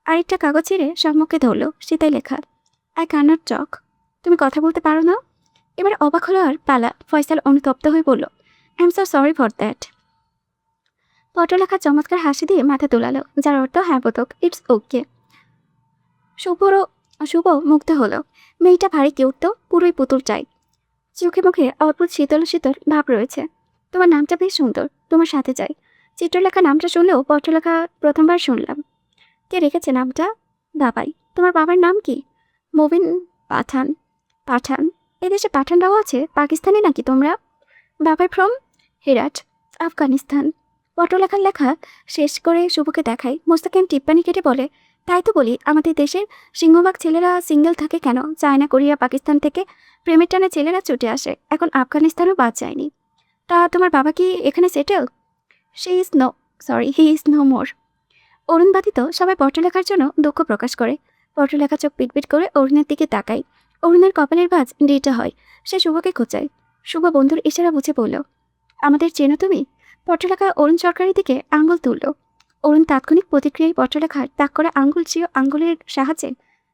আরেকটা কাগজ ছিঁড়ে সম্মুখে ধরল। সেটাই লেখা, আই ক্যানট টক। তুমি কথা বলতে পারো না? এবার অবাক হলো আর পালা। ফয়সাল অনুতপ্ত হয়ে বলল, I am so sorry for that. Patralekha চমৎকার হাসি দিয়ে মাথা তোলালো, যার অর্থ হ্যাঁ বোধক, ইটস ওকে। শুভ মুগ্ধ হলো। মেয়েটা ভারী কিউট তো, পুরোই পুতুল চাই। চোখে মুখে অদ্ভুত শীতল শীতল ভাব রয়েছে। তোমার নামটা বেশ সুন্দর, তোমার সাথে চাই। চিত্রলেখা নামটা শুনলেও পত্রলেখা প্রথমবার শুনলাম। কে রেখেছে নামটা? বাবাই। তোমার বাবার নাম কি? মুবিন পাঠান। পাঠান? এদেশে পাঠানরাও আছে? পাকিস্তানি নাকি তোমরা? বাবাই ফ্রম হেরাট, আফগানিস্তান। পত্রলেখার লেখা শেষ করে শুভকে দেখায়। মোস্তাকিম টিপ্পানি কেটে বলে, তাই তো বলি আমাদের দেশের সিংহভাগ ছেলেরা সিঙ্গেল থাকে কেন? চায়না, কোরিয়া, পাকিস্তান থেকে প্রেমের টানে ছেলেরা ছুটে আসে। এখন আফগানিস্তানও বাদ যায়নি। তা তোমার বাবা কি এখানে settle? He is no more. Arun ব্যতীত সবাই পত্রলেখার জন্য দুঃখ প্রকাশ করে। পত্রলেখা চোখ পিটপিট করে অরুণের দিকে তাকায়। অরুণের কপালের ভাঁজ ডিটা হয়। সে শুভকে খোঁচায়। শুভ বন্ধুর ইশারা বুঝে বলল, আমাদের চেনো তুমি? পত্রলেখা অরুণ সরকারের দিকে আঙ্গুল তুলল। অরুণ তাৎক্ষণিক প্রতিক্রিয়ায় পত্রলেখার তাক করা আঙ্গুল চিও আঙ্গুলের সাহায্যে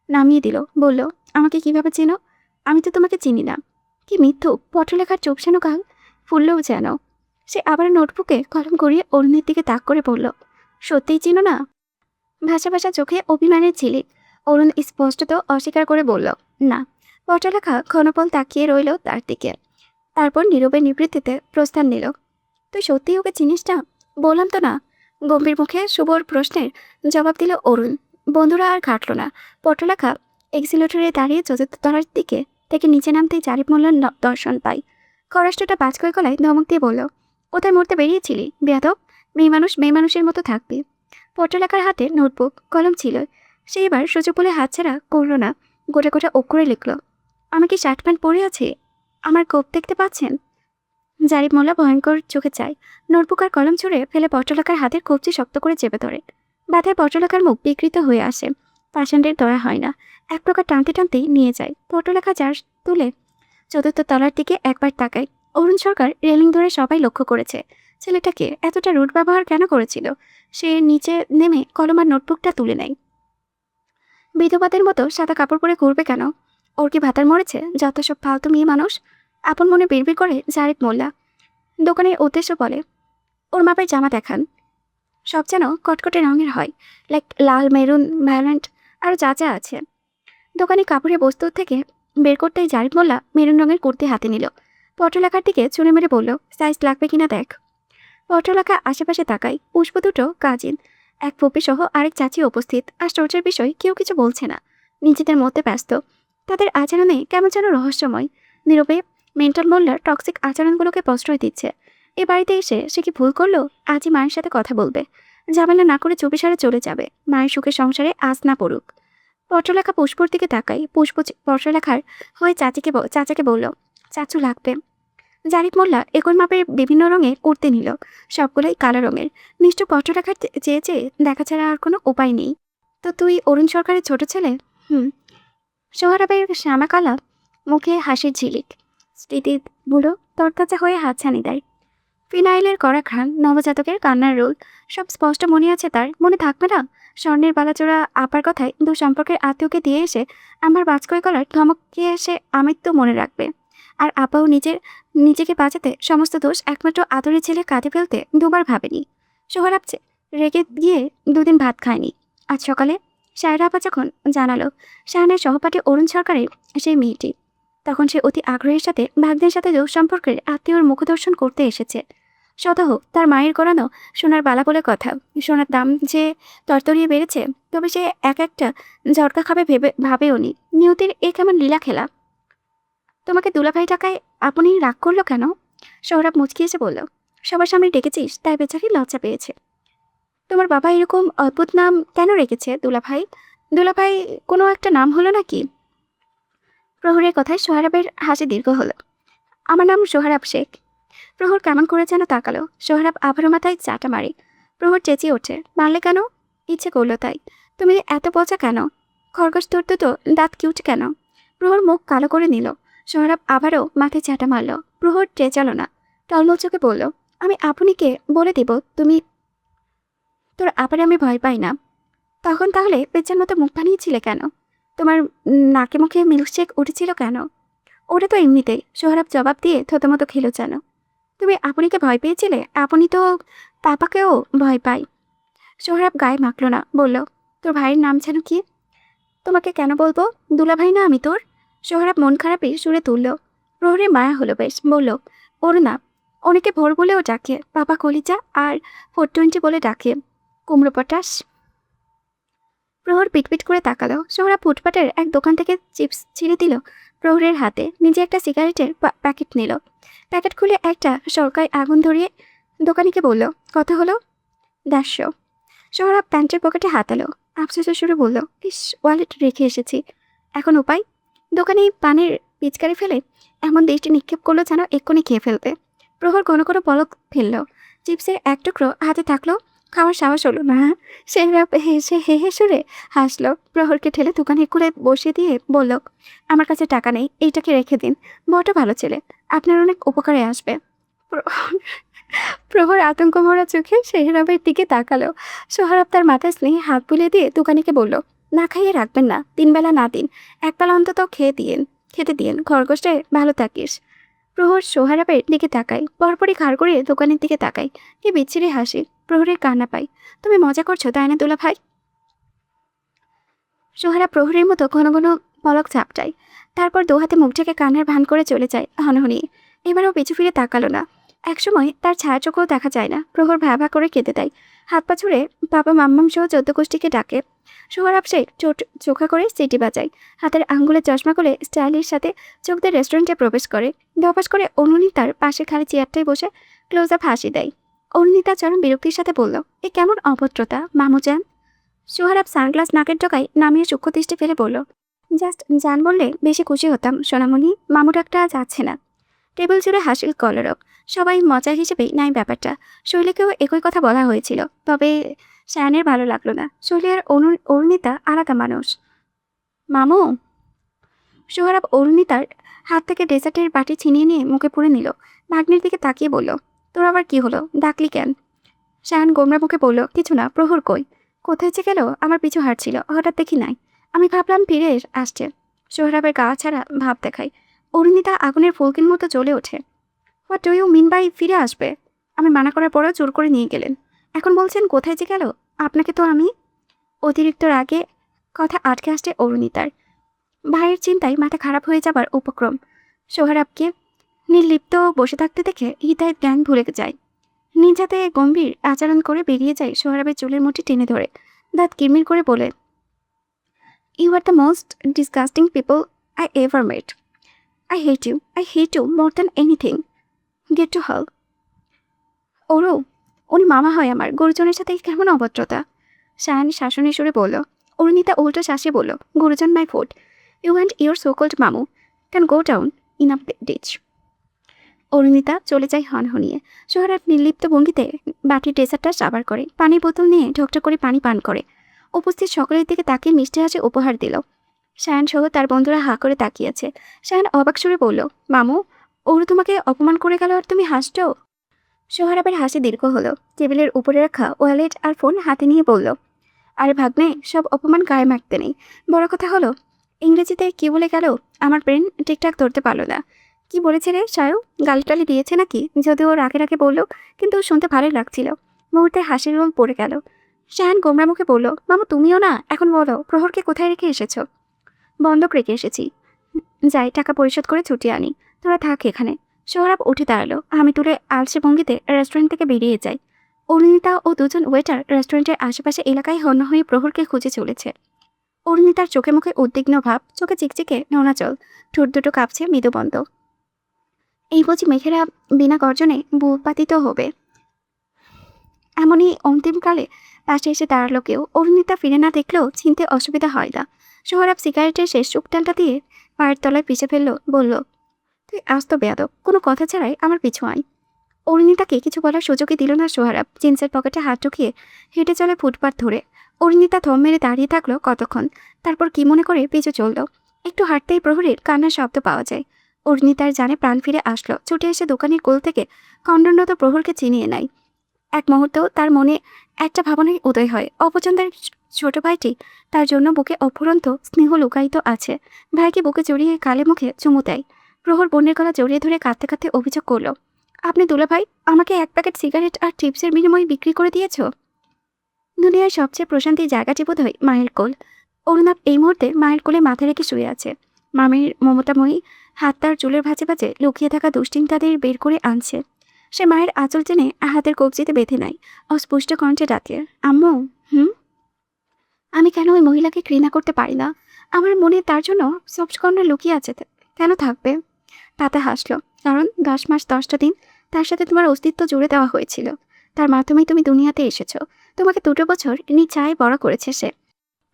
নামিয়ে দিল। বলল, আমাকে কিভাবে চেনো? আমি তো তোমাকে চিনি না। কি মিথ্যুক! পত্রলেখার চোখ যেন গাল ফুললেও যেন। সে আবার নোটবুকে কলম করিয়ে অরুণের দিকে তাক করে বলল, সত্যিই চিনো না? ভাষা ভাষা চোখে অভিমানের ঝিলিক। অরুণ স্পষ্টত অস্বীকার করে বলল, না। পত্রলেখা ক্ষণপল তাকিয়ে রইল তার দিকে। তারপর নীরবে নিবৃত্তিতে প্রস্থান নিল। তুই সত্যিই ওকে চিনিস না? বললাম তো না। গম্ভীর মুখে শুভর প্রশ্নের জবাব দিল অরুণ। বন্ধুরা আর কাটল না। পত্রলেখা এক্সিলেটরে দাঁড়িয়ে চতুর্থ তলার দিকে থেকে নিচে নামতেই জারিফ মোল্লার দর্শন পাই। খরচটা বাজকয় গলায় ধমক দিয়ে বলল, কোথায় মরতে বেরিয়েছিলি বেয়াদব? মেয়ে মানুষের মতো থাকবি। পত্রলেখার হাতে নোটবুক কলম ছিল। সে এবার সুযোগ বলে হাতছাড়া করল না। গোটা গোটা অক্ষরে লিখল, আমি কি শার্ট প্যান্ট পরে আছি? আমার কোপ দেখতে পাচ্ছেন? জারিফ মোল্লা ভয়ঙ্কর চোখে চায়। নোটবুক আর কলম ছুঁড়ে ফেলে পত্রলেখার হাতের কবজি শক্ত করে চেপে ধরে। ব্যথায় পত্রলেখার মুখ বিকৃত হয়ে আসে। পাষাণ্ডের দয়া হয় না, এক প্রকার টানতে টানতেই নিয়ে যায়। পত্রলেখা যার তুলে চতুর্থ তলার দিকে একবার তাকায়। অরুণ সরকার রেলিং ধরে সবাই লক্ষ্য করেছে। ছেলেটাকে এতটা রুট ব্যবহার কেন করেছিল? সে নিচে নেমে কলম আর নোটবুকটা তুলে নেয়। বিধবাদের মতো সাদা কাপড় পরে ঘুরবে কেন? ওর কি ভাতার মরেছে? যত সব ফালতু মেয়ে মানুষ। আপন মনে বিড়বিড় করে জারিফ মোল্লা। দোকানের উদ্দেশ্য বলে, ওর মাপের জামা দেখান। সব যেন কটকটে রঙের হয়, লাইক লাল, মেরুন, ভায়োলেন্ট আরও যা যা আছে। দোকানে কাপড়ের বস্তু থেকে বের করতেই জারিফ মোল্লা মেরুন রঙের কুর্তি হাতে নিল। পত্রলেখার দিকে চুনে মেরে বলল, সাইজ লাগবে কিনা দেখ। পত্রলেখা আশেপাশে তাকায়। পুষ্প দুটো কাজিন, এক ফুপি সহ আরেক চাচি উপস্থিত। আশ্চর্যের বিষয় কেউ কিছু বলছে না, নিজেদের মধ্যে ব্যস্ত। তাদের আচরণে কেমন যেন রহস্যময়। নীরবে মেন্টাল মোল্লার টক্সিক আচরণগুলোকে প্রশ্রয় দিচ্ছে। এ বাড়িতে এসে সে কি ভুল করলো? আজই মায়ের সাথে কথা বলবে, ঝামেলা না করে চুপিসারে চলে যাবে। মায়ের সুখের সংসারে আজ না পড়ুক। পত্রলেখা পুষ্পর দিকে তাকাই। পুষ্প পত্রলেখার হয়ে চাচাকে বলল, চাচু লাগবে। জারিফ মোল্লা একই মাপের বিভিন্ন রঙে কুর্তি নিল, সবগুলোই কালো রঙের। নিষ্ঠুর পত্রলেখার চেয়ে চেয়ে দেখা ছাড়া আর কোনো উপায় নেই। তো তুই অরুণ সরকারের ছোট ছেলে? হুম। সোহরাবের শ্যামাকালা মুখে হাসির ঝিলিক। স্মৃতি বুড়ো তরতাজা হয়ে হাতছানি দেয়। ফিনাইলের কড়া ঘ্রাণ, নবজাতকের কান্নার রোল, সব স্পষ্ট মনে আছে তার। মনে থাকবে না স্বর্ণের বালাচোরা আপার কথায় দু সম্পর্কের আত্মীয়কে দিয়ে এসে আমার বাজকয় গলার ধমকে এসে আমৃত্যু মনে রাখবে। আর আপাও নিজেকে বাঁচাতে সমস্ত দোষ একমাত্র আদরের ছেলে কাঁধে ফেলতে দুবার ভাবেনি। সোহরাব রেগে গিয়ে দুদিন ভাত খায়নি। আজ সকালে সায়রা আপা যখন জানালো শাহানের সহপাঠী অরুণ সরকারের সেই মেয়েটি, তখন সে অতি আগ্রহের সাথে ভাগ্নের সাথে দোষ সম্পর্কের আত্মীয়র মুখদর্শন করতে এসেছে। শতহ তার মায়ের করানো সোনার বালা বলে কথা। সোনার দাম যে তরতরিয়ে বেড়েছে, তবে সে একটা ঝটকা খাবে ভাবেও নি। নিয়তির এ কেমন লীলা খেলা। তোমাকে দুলাভাই টাকায় আপনি রাগ করলো কেন? সৌরভ মুচকি এসে বলল, সবার সামনে ডেকেছিস তাই বেচারি লজ্জা পেয়েছে। তোমার বাবা এরকম অদ্ভুত নাম কেন রেখেছে দুলাভাই? দুলাভাই কোনো একটা নাম হলো নাকি? প্রহরের কথায় সোহরাবের হাসি দীর্ঘ হলো। আমার নাম সোহরাব শেখ। প্রহর কেমন করে যেন তাকালো। সোহরাব আবারও মাথায় চাটা মারে। প্রহর চেঁচিয়ে ওঠে, মারলে কেন? ইচ্ছে করলো তাই। তুমি এত পচা কেন? খরগোশ তোর দুটো দাঁত কিউট কেন? প্রহর মুখ কালো করে নিল। সোহরাব আবারও মাথায় চাটা মারল। প্রহর চেঁচালো না, টলমল চোখে বলল, আমি আপনিকে বলে দেব তুমি তোর আবার আমি ভয় পাই না। তখন তাহলে পেঁচার মতো মুখ বানিয়েছিলে কেন? তোমার নাকে মুখে মিল্কশেক উঠেছিল কেন? ওটা তো এমনিতেই। সোহরাব জবাব দিয়ে থতমতো খেলো যেন। তুমি আপনিকে ভয় পেয়েছিলে? আপনি তো পাপাকেও ভয় পাই। সোহরাব গায়ে মাখল না, বলল, তোর ভাইয়ের নাম যেন কি? তোমাকে কেন বলবো? দুলাভাই না আমি তোর। সোহরাব মন খারাপে সুরে তুলল। প্রহরের মায়া হলো বেশ, বলল, ওর না। অনেকে ভোর বলেও ডাকে, পাপা কলিজা আর 420 বলে ডাকে কুমড়ো পটাশ। প্রহর পিটপিট করে তাকালো। সোহরাব ফুটপাটের এক দোকান থেকে চিপস ছিঁড়ে দিল প্রহরের হাতে। নিজে একটা সিগারেটের প্যাকেট নিল। প্যাকেট খুলে একটা সরকায় আগুন ধরিয়ে দোকানিকে বলল, কত হলো? 150। সোহরাব প্যান্টের পকেটে হাতালো। আফসোসের সুরে বলল, ইস, ওয়ালেট রেখে এসেছি। এখন উপায়? দোকানে পানের পিচকারি ফেলে এমন দৃষ্টি নিক্ষেপ করলো যেন এক্ষুনি খেয়ে ফেলবে। প্রহর কোনো কোনো পলক ফেলল। চিপসের এক টুকরো হাতে থাকলো, খাওয়ার সাহস হলো না। সোহরাব হেসে হে সুরে হাসলো। প্রহরকে ঠেলে দোকানে খুলে বসিয়ে দিয়ে বলল, আমার কাছে টাকা নেই, এইটাকে রেখে দিন। বড় ভালো ছেলে, আপনার অনেক উপকারে আসবে। প্রহর আতঙ্ক ভরা চোখে সোহরাবের দিকে তাকালো। সোহরাব তার মাথায় স্নেহে হাত বুলিয়ে দিয়ে দোকানিকে বলল, না খাইয়ে রাখবেন না, 3 বেলা না দিন, 1 বেলা অন্তত খেতে দিন, খরগোশে ভালো থাকিস। প্রহর সোহরাবের দিকে তাকাই, পরপরই ঘাড় করিয়ে দোকানের দিকে তাকাই। কি বিচ্ছিরি হাসি। প্রহরের কান্না পাই। তুমি মজা করছো তাই না দুলা ভাই? সোহরাব প্রহরের মতো ঘন ঘন পলক ঝাপটায়, তারপর 2 হাতে মুখ ঢেকে কান্নার ভান করে চলে যায় হনহনি। এবারও পিছু ফিরে তাকালো না। একসময় তার ছায়াচোখও দেখা যায় না। প্রহর ভ্যা করে কেঁদে দেয়। হাত পা ছুড়ে বাবা মাম্মাম সহ 14 গোষ্ঠীকে ডাকে। সোহরাব শেখ চোখা করে সিটি বাজায়। হাতের আঙ্গুলে চশমা করে স্টাইলের সাথে চোখ দিয়ে রেস্টুরেন্টে প্রবেশ করে। দপাস করে অরুণিতার পাশে খালি চেয়ারটায় বসে ক্লোজ আপ হাসি দেয়। অরুণিতা চরম বিরক্তির সাথে বলল, এ কেমন অভদ্রতা মামুজান? সোহরাব সানগ্লাস নাকের ডগায় নামিয়ে সূক্ষ্ম দৃষ্টি ফেলে বলল, জাস্ট জান বললে বেশি খুশি হতাম সোনামণি। মামু ডাকটা যাচ্ছে না। টেবিল জুড়ে হাসির কলরব। সবাই মজা হিসেবেই নাই ব্যাপারটা। শৈলীকেও একই কথা বলা হয়েছিল, তবে শায়ানের ভালো লাগলো না। শৈলী আর অরুণিতা আলাদা মানুষ। মামু। সোহরাব অরুণিতার হাত থেকে ডেজার্টের বাটি ছিনিয়ে নিয়ে মুখে পুরে নিল। ভাগ্নের দিকে তাকিয়ে বলল, তোর আবার কি হলো? ডাকলি কেন? শায়ান গোমরা মুখে বলল, কিছু না। প্রহর কই? কোথায় যে গেল? আমার পিছু হাঁটছিল, হঠাৎ দেখি নাই। আমি ভাবলাম ফিরে আসছে। সোহরাবের গা ছাড়া ভাব দেখায়। অরুণিতা আগুনের ফুলকির মতো জ্বলে ওঠে। What do you mean by ফিরে আসবে? আমি মানা করার পরেও জোর করে নিয়ে গেলেন, এখন বলছেন কোথায় যে গেল? আপনাকে তো আমি। অতিরিক্ত রাগে কথা আটকে আসছে অরুণিতার। ভাইয়ের চিন্তায় মাথা খারাপ হয়ে যাবার উপক্রম। সোহরাবকে নির্লিপ্ত বসে থাকতে দেখে হৃদয়ের জ্ঞান ভুলে যায়। নিজ হাতে গম্ভীর আচরণ করে বেরিয়ে যায়। সোহরাবের চুলের মুঠি টেনে ধরে দাঁত কিরমির করে বলে, you are the most disgusting people I ever met. I hate you more than anything, get to hell. ওরও, উনি মামা হয় আমার, গুরুজনের সাথে কেমন অভদ্রতা। সায়ান শাসনের সুরে বলল। অরুণিতা উল্টো শাসে বলল, গুরুজন my foot, you and your so called মামু can go down in a ditch. Arunita চলে যায় হনহনিয়ে। সোহরাব নির্লিপ্ত ভঙ্গিতে বাটির ডেজার্টটা সাবার করে, পানির বোতল নিয়ে ঢকঢক করে পানি পান করে। উপস্থিত সকলের দিকে তাকিয়ে মিষ্টি হাসি উপহার দিল। সায়ান সহ তার বন্ধুরা হাঁ করে তাকিয়েছে। সায়ান অবাক সুরে বলল, মামু, ওর তোমাকে অপমান করে গেল আর তুমি হাসছো? সোহরাবের হাসি দীর্ঘ হলো। টেবিলের উপরে রাখা ওয়ালেট আর ফোন হাতে নিয়ে বলল, আরে ভাগ্নে, সব অপমান গায়ে মাখতে নেই। বড় কথা হলো ইংরেজিতে কি বলে গেল, আমার ব্রেন ঠিকঠাক ধরতে পারলো না। কি বলেছে রে সায়ু? গালিটালি দিয়েছে নাকি? যদিও রাগে রাগে বলল, কিন্তু শুনতে ভালোই লাগছিল। মুহূর্তে হাসির রোল পড়ে গেল। শাহান গোমরা মুখে বলল, মামা তুমিও না, এখন বলো প্রহরকে কোথায় রেখে এসেছো? বন্ধক রেখে এসেছি। যাই, টাকা পরিশোধ করে ছুটি আনি, তোরা থাক এখানে। সোহরাব উঠে দাঁড়ালো। আমি তুলে আলসে ভঙ্গিতে রেস্টুরেন্ট থেকে বেরিয়ে যাই। অরুণিতা ও দুজন ওয়েটার রেস্টুরেন্টের আশেপাশে এলাকায় হন্য হয়ে প্রহরকে খুঁজে চলেছে। অরুণিতার চোখে মুখে উদ্বিগ্ন ভাব, চোখে চিকচিকে নোনাচল, ঠোঁট দুটো কাঁপছে মৃদুবন্ধ। এই বুঝি মেঘেরা বিনা গর্জনে বুপাতিত হবে। এমনই অন্তিমকালে পাশে এসে দাঁড়ালো কেউ। অরুণিতা ফিরে না দেখলেও চিনতে অসুবিধা হয় না। সোহরাব সিগারেটের শেষ চুকটানটা দিয়ে পায়ের তলায় পিছে ফেললো, বলল, তুই আস্ত বেয়াদব, কোনো কথা ছাড়াই আমার পিছু আয়। অরুণিতাকে কিছু বলার সুযোগই দিল না সোহরাব। জিন্সের পকেটে হাত ঢুকিয়ে হেঁটে চলে ফুটপাত ধরে। অরুণিতা থম মেরে দাঁড়িয়ে থাকলো কতক্ষণ, তারপর কি মনে করে পিছু চলল। একটু হাঁটতেই প্রহরীর কান্নার শব্দ পাওয়া যায়। অরুণিতার জানে প্রাণ ফিরে আসলো। ছুটে এসে দোকানের কোল থেকে খণ্ডনত প্রহরকে চিনিয়ে নেয়। এক মুহূর্তেও তার মনে একটা ভাবনাই উদয় হয়, অপছন্দের ছোট ভাইটি তার জন্য বুকে অফুরন্ত স্নেহ লুকায়িত আছে। ভাইকে বুকে জড়িয়ে গালে মুখে চুমু দেয়। প্রহর বোনের গলা জড়িয়ে ধরে কাঁদতে কাঁদতে অভিযোগ করল, আপনি দুলাভাই আমাকে এক প্যাকেট সিগারেট আর টিপসের বিনিময়ে বিক্রি করে দিয়েছ। দুনিয়ার সবচেয়ে প্রশান্তির জায়গাটি বোধ হয় মায়ের কোল। অরুণাব এই মুহূর্তে মায়ের কোলে মাথা রেখে শুয়ে আছে। মামির মমতাময়ী হাত তার চুলের ভাঁজে ভাঁজে লুকিয়ে থাকা দুশ্চিন্তাদের বের করে আনছে। সে মায়ের আঁচল টেনে হাতের কবজিতে বেঁধে নেয়। অস্পষ্ট কণ্ঠে ডাকে, আম্মু। আমি কেন ওই মহিলাকে ঘৃণা করতে পারি না? আমার মনে তার জন্য সফট কর্নার লুকিয়ে আছে। কেন থাকবে? পাতা হাসল, কারণ 10 মাস 10টা দিন তার সাথে তোমার অস্তিত্ব জুড়ে দেওয়া হয়েছিল। তার মাধ্যমেই তুমি দুনিয়াতে এসেছো। তোমাকে 2 বছর চায় বড় করেছে সে।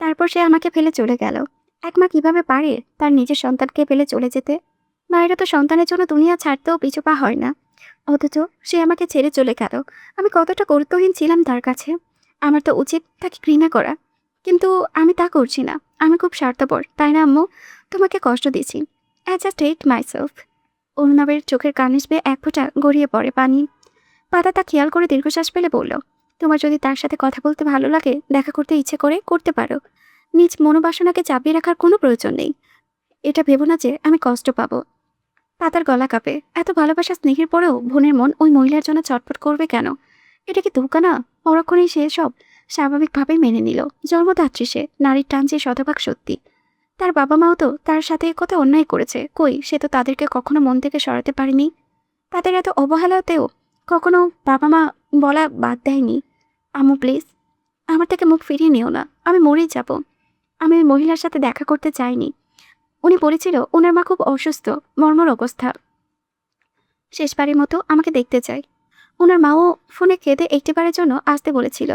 তারপর সে আমাকে ফেলে চলে গেল। এক মা কিভাবে পারে তার নিজের সন্তানকে ফেলে চলে যেতে? মায়েরা তো সন্তানের জন্য দুনিয়া ছাড়তেও পিছু পা হয় না। অথচ সে আমাকে ছেড়ে চলে গেল। আমি কতটা গুরুত্বহীন ছিলাম তার কাছে। আমার তো উচিত তাকে ঘৃণা করা, কিন্তু আমি তা করছি না। আমি খুব স্বার্থপর, তাই না আম্মু? তোমাকে কষ্ট দিচ্ছি। I just hate myself. অরুণাবের চোখের কানিস বেয়ে এক ফোঁটা গড়িয়ে পড়ে পানি। পাতা তা খেয়াল করে দীর্ঘশ্বাস ফেলে বলল, তোমার যদি তার সাথে কথা বলতে ভালো লাগে, দেখা করতে ইচ্ছে করে, করতে পারো। নিজ মনোবাসনাকে চাপিয়ে রাখার কোনো প্রয়োজন নেই। এটা ভেবো না যে আমি কষ্ট পাবো। পাতার গলা কাঁপে। এত ভালোবাসা স্নেহের পরেও বোনের মন ওই মহিলার জন্য ছটফট করবে কেন? এটা কি ধোঁকা না? পরক্ষণেই সে সব স্বাভাবিকভাবেই মেনে নিল। জন্মদাত্রী সে, নারীর টান যে শতভাগ সত্যি। তার বাবা মাও তো তার সাথে কত অন্যায় করেছে, কই সে তো তাদেরকে কখনো মন থেকে সরাতে পারেনি। তাদের এত অবহেলাতেও কখনো বাবা মা বলা বাদ দেয়নি। আম্মু প্লিজ, আমার থেকে মুখ ফিরিয়ে নিও না। আমি মরেই যাব। আমি ওই মহিলার সাথে দেখা করতে চাইনি। উনি বলেছিল ওনার মা খুব অসুস্থ, মর্মর অবস্থা। শেষবারের মতো আমাকে দেখতে চাই। ওনার মাও ফোনে কেঁদে একটিবারের জন্য আসতে বলেছিল।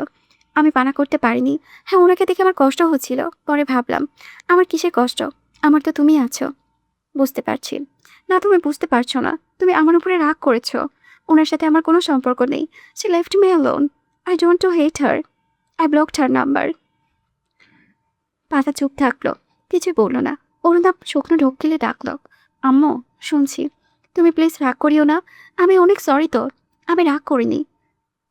আমি পানা করতে পারিনি। হ্যাঁ, ওনাকে দেখে আমার কষ্ট হচ্ছিল। পরে ভাবলাম, আমার কিসের কষ্ট? আমার তো তুমি আছো। বুঝতে পারছি। না, তুমি বুঝতে পারছো না। তুমি আমার উপরে রাগ করেছ। ওনার সাথে আমার কোনো সম্পর্ক নেই। সে left me alone. I don't to hate her. I blocked her number. Pata চুপ থাকলো, কিছুই বলল না। অরুণাব শুকনো ঢোক গিলে ডাকল, আম্মু শুনছি। তুমি প্লিজ রাগ করিও না। আমি অনেক সরি তো। আমি রাগ করিনি।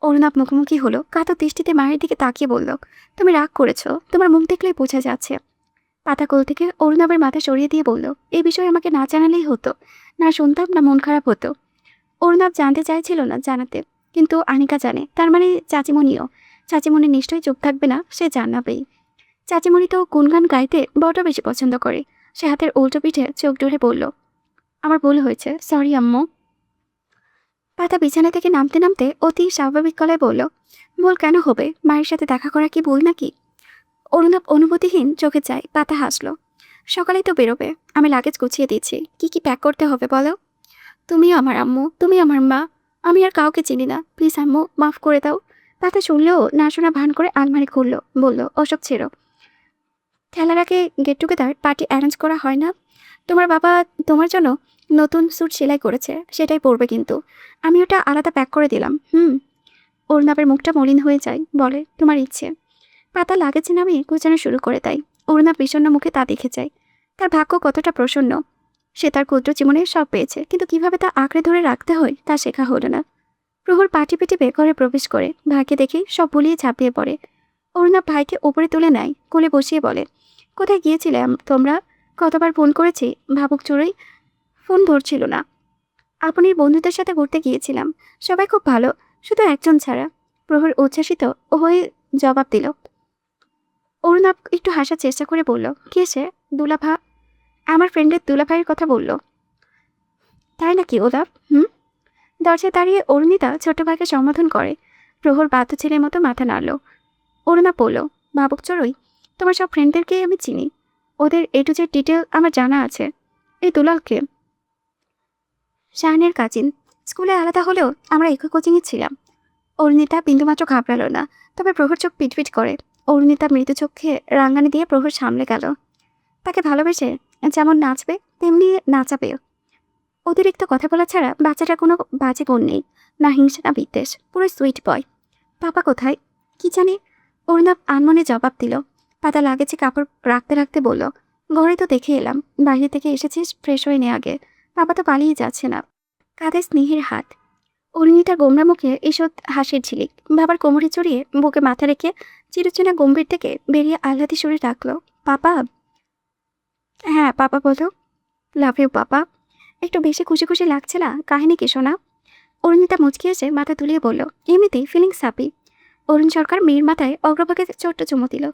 অরুণাব মুখোমুখি হলো, কাতো দৃষ্টিতে মায়ের দিকে তাকিয়ে বলল, তুমি রাগ করেছো, তোমার মুখ দেখলেই বোঝা যাচ্ছে। পাতা কোল থেকে অরুণাবের মাথা সরিয়ে দিয়ে বলল, এই বিষয়ে আমাকে না জানালেই হতো। না শুনতাম, না মন খারাপ হতো। অরুণাব জানতে চাইছিল না জানাতে, কিন্তু আনিকা জানে। তার মানে চাচিমণিও। চাচিমণি নিশ্চয়ই চুপ থাকবে না, সে জানাবেই। চাচিমণি তো গুনগান গাইতে বড় বেশি পছন্দ করে। সে হাতের উল্টো পিঠে চোখ ডরে বলল, আমার ভুল হয়েছে, সরি আম্মু। পাতা বিছানা থেকে নামতে নামতে অতি স্বাভাবিক গলায় বলল, ভুল কেন হবে? মায়ের সাথে দেখা করা কি ভুল নাকি? অরুণাব অনুভূতিহীন চোখে চায়। পাতা হাসল। সকালেই তো বেরোবে, আমি লাগেজ গুছিয়ে দিচ্ছি। কি কি প্যাক করতে হবে বলো? তুমি আমার আম্মু, তুমি আমার মা, আমি আর কাউকে চিনি না, প্লিজ আম্মু মাফ করে দাও। পাতা শুনলেও না শোনা ভান করে আলমারি খুললো, বলল ওসব ছেড়ো। খেলার আগে গেট টুগেদার পার্টি অ্যারেঞ্জ করা হয় না? তোমার বাবা তোমার জন্য নতুন স্যুট সেলাই করেছে, সেটাই পরবে কিন্তু। আমি ওটা আলাদা প্যাক করে দিলাম। অরুণাবের মুখটা মলিন হয়ে যায়, বলে তোমার ইচ্ছে। পাতা লাগেছে নামিয়ে গোছানো শুরু করে দেয়। অরুণাব বিষণ্ণ মুখে তা দেখে যায়। তার ভাগ্য কতটা প্রসন্ন, সে তার ক্ষুদ্র জীবনে সব পেয়েছে, কিন্তু কিভাবে তা আঁকড়ে ধরে রাখতে হয় তা শেখা হলো না। প্রহর পাটি পেটে ঘরে প্রবেশ করে ভাইকে দেখে সব ভুলিয়ে ঝাঁপিয়ে পড়ে। অরুণাব ভাইকে ওপরে তুলে নেয়, কোলে বসিয়ে বলে, কোথায় গিয়েছিলে তোমরা? কতবার ফোন করেছি, ভাবুক চোরই ফোন ধরছিল না। আপনির বন্ধুদের সাথে ঘুরতে গিয়েছিলাম, সবাই খুব ভালো, শুধু একজন ছাড়া। প্রহর উচ্ছ্বাসিত হয়ে জবাব দিল। অরুণাব একটু হাসার চেষ্টা করে বলল, কে সে? দুলাভা। আমার ফ্রেন্ডের দুলাভাইয়ের কথা বলল। তাই নাকি ওলাভ? দরজায় দাঁড়িয়ে অরুণিতা ছোট ভাইকে সম্বোধন করে। প্রহর বাধ্য ছেলের মতো মাথা নাড়ল। অরুণা বলল, ভাবুক চড়ই, তোমার সব ফ্রেন্ডদেরকেই আমি চিনি, ওদের এ টু জেড ডিটেল আমার জানা আছে। এই দুলালকে শাহানের কাজিন, স্কুলে আলাদা হলেও আমরা একই কোচিংয়ে ছিলাম। অরুণিতা বিন্দুমাত্র ঘাবড়ালো না, তবে প্রহর চোখ পিটপিট করে। অরুণিতা মৃদু চোখে রাঙানি দিয়ে প্রহর সামলে গেল। তাকে ভালোবেসে যেমন নাচবে তেমনি নাচাবে। অতিরিক্ত কথা বলা ছাড়া বাচ্চাটার কোনো বাজে গুণ নেই, না হিংসা না বিদ্বেষ, পুরো সুইট বয়। পাপা কোথায়? কি জানি, অরুণাব আনমনে জবাব দিল। পাতা লাগেছে কাপড় রাখতে রাখতে বলল, ঘরে তো দেখে এলাম, বাইরে থেকে এসেছিস, ফ্রেশ হয়ে নে আগে। পাপা তো পালিয়ে যাচ্ছে না। কাঁধে স্নেহের হাত। অরুণিতার গোমরা মুখে ঈষৎ হাসির ঝিলিক। বাবার কোমরে চড়িয়ে বুকে মাথা রেখে চিরচেনা গম্ভীর থেকে বেরিয়ে আহ্লাদি সুরে ডাকলো, পাপা। হ্যাঁ পাপা বলো। Love you papa. একটু বেশি খুশি খুশি লাগছে না? কাহিনী কি শোনা? অরুণিতা মুচকি এসে মাথা তুলিয়ে বলল, এমনিতেই ফিলিংস হ্যাপি। অরুণ সরকার মেয়ের মাথায় অগ্রভাগে ছোট্ট চুমু দিল।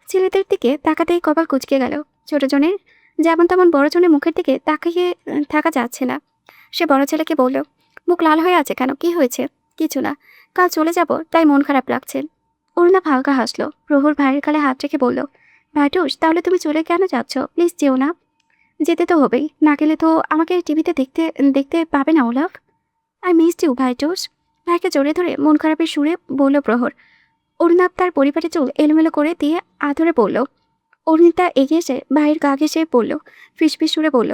ছেলেদের দিকে তাকাতেই কপাল কুচকে গেল। ছোট জনের যেমন তেমন বড় জনের মুখের দিকে তাকিয়ে থাকা যাচ্ছে না। সে বড় ছেলেকে বলল, মুখ লাল হয়ে আছে কেন, কি হয়েছে? কিছু না, কাল চলে যাব তাই মন খারাপ লাগছে। অরুণা হালকা হাসলো। প্রহর ভাইয়ের গালে হাত রেখে বলল, ভাইটুস তাহলে তুমি চলে কেন যাচ্ছ? প্লিজ যেও না। যেতে তো হবেই, না গেলে তো আমাকে টিভিতে দেখতে দেখতে পাবে না ওলাভ। আই মিসড ইউ ভাইটুস। ভাইকে জড়িয়ে ধরে মন খারাপের সুরে বলল প্রহর। অরুণাব তার পরিপাটি চুল এলোমেলো করে দিয়ে আদরে বলল। অরুণিতা এগিয়ে এসে ভাইয়ের গা ঘেঁষে পড়ল, ফিসফিস সুরে বলল,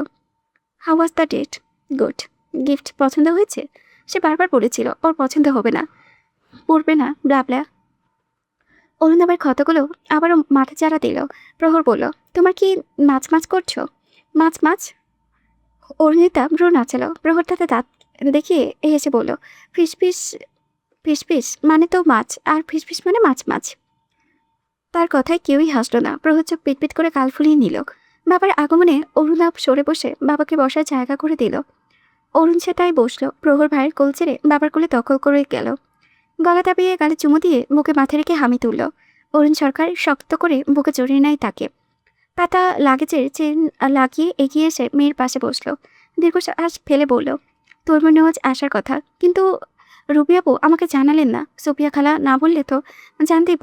how was the date? Good. Gift পছন্দ হয়েছে? সে বারবার বলেছিল ওর পছন্দ হবে না, পড়বে না, ব্লাবলা। অরুণাবের ক্ষতগুলো আবারও মাথা চারা দিল। প্রহর বলল, তোমার কি মাছ মাছ করছো? মাছ মাছ? অরুণিতা ভ্রু নাচালো। প্রহর তাতে দাঁত দেখিয়ে হেসে বলল, ফিসফিস। ফিসফিস মানে তো মাছ, আর ফিসফিস মানে মাছ মাছ। তার কথায় কেউই হাসল না। প্রহর চোখ পিটপিট করে কাল ফুলিয়ে নিল। বাবার আগমনে অরুণাব সরে বসে বাবাকে বসার জায়গা করে দিল। অরুণ সেটাই বসলো। প্রহর ভাইয়ের কোল ছেড়ে বাবার কোলে দখল করে গেল। গলা দাবিয়ে গালে চুমু দিয়ে বুকে মাথা রেখে হামি তুলল। অরুণ সরকার শক্ত করে বুকে জড়িয়ে নেয় তাকে। পাতা লাগেজের চেন লাগিয়ে এগিয়ে এসে মেয়ের পাশে বসলো। দীর্ঘশ্বাস ফেলে বলল, তোর মনে আজ আসার কথা, কিন্তু রুবি আপু আমাকে জানালেন না। সুপিয়া খালা না বললে তো জানতেই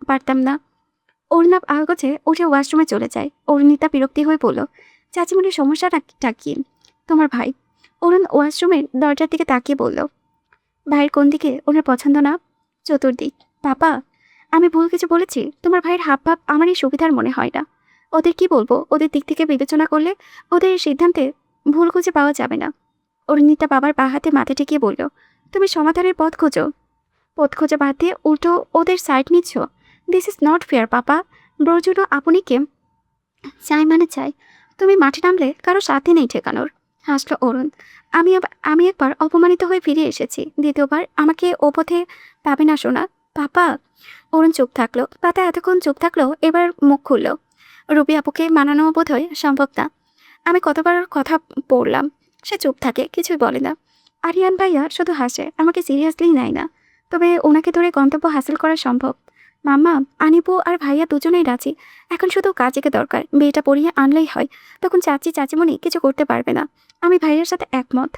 পারতাম না। অরুণাব আলগোছে উঠে ওয়াশরুমে চলে যায়। অরুণিতা বিরক্তি হয়ে বলল, চাচিমণির সমস্যাটা কি? তোমার ভাই। অরুণ ওয়াশরুমের দরজার দিকে তাকিয়ে বলল, ভাইয়ের কোন দিকে ওনার পছন্দ না? চতুর্দিক। পাপা, আমি ভুল কিছু বলেছি? তোমার ভাইয়ের হাব ভাব আমারই সুবিধার মনে হয় না। ওদের কি বলবো? ওদের দিক থেকে বিবেচনা করলে ওদের সিদ্ধান্তে ভুল খুঁজে পাওয়া যাবে না। অরুণিতা বাবার পা হাতে মাথা ঠেকিয়ে বলল, তুমি সমাধানের পথ খোঁজো। পথ খোঁজা বাদ দিয়ে উল্টো ওদের সাইড নিচ্ছ। দিস ইজ নট ফেয়ার পাপা। ব্রোর জন্য আপনিকে চাই মানে চাই। তুমি মাঠে নামলে কারো সাথে নেই ঠেকানোর। হাসল অরুণ। আমি একবার অপমানিত হয়ে ফিরে এসেছি, দ্বিতীয়বার আমাকে ও পথে পাবে না শোনা। পাপা। অরুণ চুপ থাকলো। পাতা এতক্ষণ চুপ থাকলো, এবার মুখ খুলল। রুবি আপুকে মানানো বোধ হয় সম্ভব না। আমি কতবার কথা পড়লাম, সে চুপ থাকে, কিছুই বলে না। আরিয়ান ভাইয়া শুধু হাসে, আমাকে সিরিয়াসলি নেয় না। তবে ওনাকে ধরে গন্তব্য হাসিল করা সম্ভব। মাম্মা, আনিপু আর ভাইয়া দুজনেই রাজি। এখন শুধু কাজেকে দরকার, বিয়েটা পড়িয়ে আনলেই হয়। তখন চাচিমণি কিছু করতে পারবে না। আমি ভাইয়ের সাথে একমত।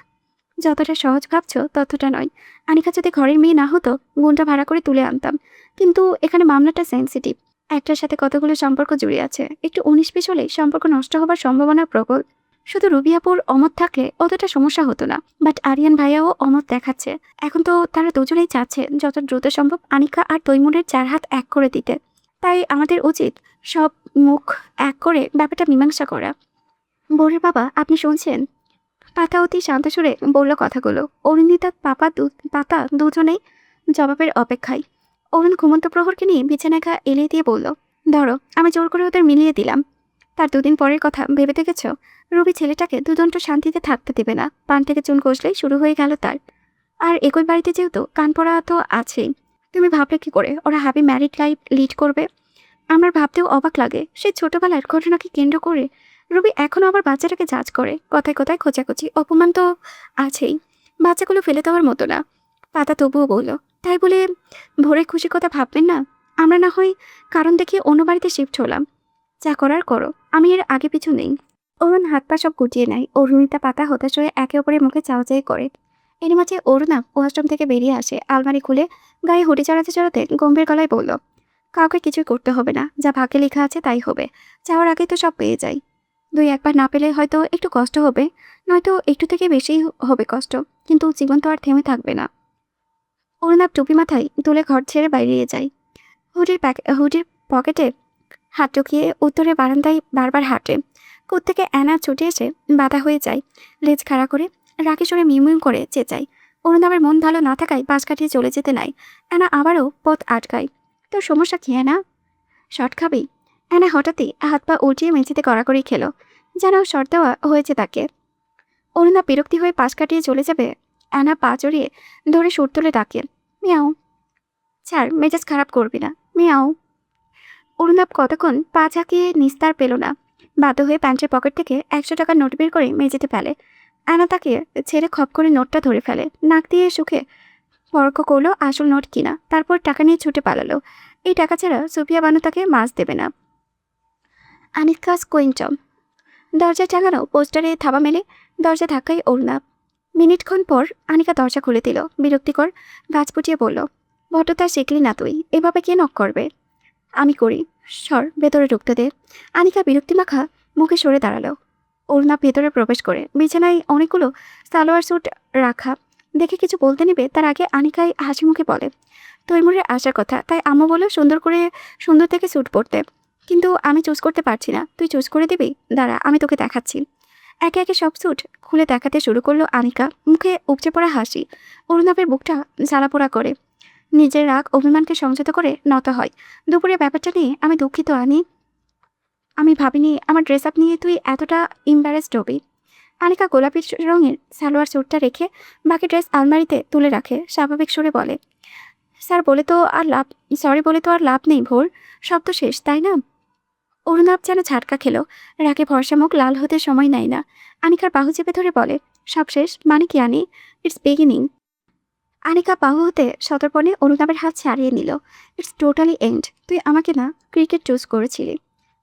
যতটা সহজ ভাবছো ততটা নয়। আনিকা যদি ঘরের মেয়ে না হতো, গুণটা ভাড়া করে তুলে আনতাম। কিন্তু এখানে মামলাটা সেন্সিটিভ। একটার সাথে কতগুলো সম্পর্ক জুড়ে আছে, একটু 19-20 হলেই সম্পর্ক নষ্ট হবার সম্ভাবনা প্রবল। শুধু রুবি আপুর অমত থাকলে অতটা সমস্যা হতো না, বাট আরিয়ান ভাইয়াও অমত দেখাচ্ছে। এখন তো তারা দুজনেই চাচ্ছে যত দ্রুত সম্ভব আনিকা আর তৈমুরের 4 হাত এক করে দিতে। তাই আমাদের উচিত সব মুখ এক করে ব্যাপারটা মীমাংসা করা। বোরের বাবা, আপনি শুনছেন? পাতা অতি শান্ত সুরে বলল কথাগুলো। অরুণিতা পাতা দুজনেই জবাবের অপেক্ষায়। অরুণ ঘুমন্ত প্রহরকে নিয়ে বিছানায় গা এলিয়ে দিয়ে বলল, ধরো, আমি জোর করে ওদের মিলিয়ে দিলাম। তার 2 দিন পরের কথা ভেবে দেখেছ? রবি ছেলেটাকে দুদণ্ড শান্তিতে থাকতে দেবে না। পান থেকে চুন কষলেই শুরু হয়ে গেল তার। আর একই বাড়িতে যেহেতু কান পড়া তো আছেই। তুমি ভাবলে কি করে ওরা হ্যাপি ম্যারিড লাইফ লিড করবে? আমার ভাবতেও অবাক লাগে, সেই ছোটবেলার ঘটনাকে কেন্দ্র করে রবি এখনও আবার বাচ্চাটাকে জাজ করে। কথায় কথায় খোঁচাখুচি, অপমান তো আছেই। বাচ্চাগুলো ফেলে দেওয়ার মতো না। পাতা তবুও বলল, তাই বলে ভোরের খুশির কথা ভাববেন না? আমরা না হয় কারণ দেখিয়ে অন্য বাড়িতে শিফট হলাম। যা করার করো, আমি এর আগে পিছু নেই। অরুণ হাত পা সব গুটিয়ে নেয়। অরুণিতা পাতা হতাশ হয়ে একে অপরের মুখে চাওয়াচাই করে। এর মাঝে অরুণা ওয়াশরুম থেকে বেরিয়ে আসে। আলমারি খুলে গায়ে হুডি চড়াতে চড়াতে গম্ভীর গলায় বলল, কাউকে কিছুই করতে হবে না, যা ভাগ্যে লেখা আছে তাই হবে। চাওয়ার আগেই তো সব পেয়ে যাই। 2-1 বার না পেলে হয়তো একটু কষ্ট হবে, নয়তো একটু থেকে বেশিই হবে কষ্ট, কিন্তু জীবন তো আর থেমে থাকবে না। অরুণাব টুপি মাথায় তুলে ঘর ছেড়ে বাইরে যায়। হুডির পকেটে হাত ঢুকিয়ে উত্তরে বারান্দায় বারবার হাঁটে। কোত্থেকে অ্যানা ছুটে এসে বাধা হয়ে যায়। লেজ খাড়া করে রাগে সরে মিউমিউ করে চেঁচায়। অরুণাবের মন ভালো না থাকায় পাশ কাটিয়ে চলে যেতে নাই। অ্যানা আবারও পথ আটকায়। তোর সমস্যা কি অ্যানা? শর্ট খাবি? অ্যানা হঠাৎই হাত পা উল্টিয়ে মেঝেতে কড়াকড়ি খেলো, যেন শর্ট দেওয়া হয়েছে তাকে। অরুণা বিরক্তি হয়ে পাশ কাটিয়ে চলে যাবে। অ্যানা পা চড়িয়ে ধরে সুর তুলে ডাকে, মিয়াও। ছাড়, মেজাজ খারাপ করবি না, মিয়াও। অরুণাব কতক্ষণ পা ঝাঁকিয়ে নিস্তার পেল না। বাধ্য হয়ে প্যান্টের পকেট থেকে 100 টাকার নোট বের করে মেঝেতে ফেলে। অ্যানা তাকে ছেড়ে খপ করে নোটটা ধরে ফেলে। নাক দিয়ে সুখে পরখ করলো আসল নোট কিনা, তারপর টাকা নিয়ে ছুটে পালালো। এই টাকা ছাড়া সুফিয়া বানু তাকে মাছ দেবে না। আনিকাস কুইন্টম। দরজায় টাঙানো পোস্টারে থাবা মেলে দরজা ধাক্কাই অরুণাব। মিনিটক্ষণ পর আনিকা দরজা খুলে দিল। বিরক্তিকর গাছ পুটিয়ে বলল, ভট্টতা শিখলি না তুই, এভাবে কে নক করবে? আমি করি। সর, ভেতরে ঢুকতে দে। আনিকা বিরক্তিমাখা মুখে সরে দাঁড়ালো। অরুণাব ভেতরে প্রবেশ করে বিছানায় অনেকগুলো সালোয়ার স্যুট রাখা দেখে কিছু বলতে নেবে তার আগে আনিকায় হাসি মুখে বলে, তৈমুরের আসার কথা, তাই আম্মু বলল সুন্দর থেকে স্যুট পরতে। কিন্তু আমি চুজ করতে পারছি না, তুই চুজ করে দিবি? দাঁড়া, আমি তোকে দেখাচ্ছি। একে একে সব স্যুট খুলে দেখাতে শুরু করলো আনিকা, মুখে উপচে পড়া হাসি। অরুণাবের বুকটা জ্বালাপোড়া করে। নিজের রাগ অভিমানকে সংযত করে নত হয়। দুপুরে ব্যাপারটা নিয়ে আমি দুঃখিত আনি। আমি ভাবিনি আমার ড্রেস আপ নিয়ে তুই এতটা ইম্বারেসড হবি। আনিকা গোলাপি রঙের সালোয়ার স্যুটটা রেখে বাকি ড্রেস আলমারিতে তুলে রাখে। স্বাভাবিক সুরে বলে, স্যার বলে তো আর লাভ সরি বলে তো আর লাভ নেই ভোর, সব তো শেষ, তাই না? অরুণাব যেন ঝাটকা খেলো। রাগে ভরসা মুখ লাল হতে সময় নেয় না। আনিকার বাহু চেপে ধরে বলে, সব শেষ মানে কি আনি? It's beginning. আনিকা বাহু হতে সতর্পণে অরুণাবের হাত ছাড়িয়ে নিল। It's totally end. তুই আমাকে না, ক্রিকেট চুজ করেছিলি।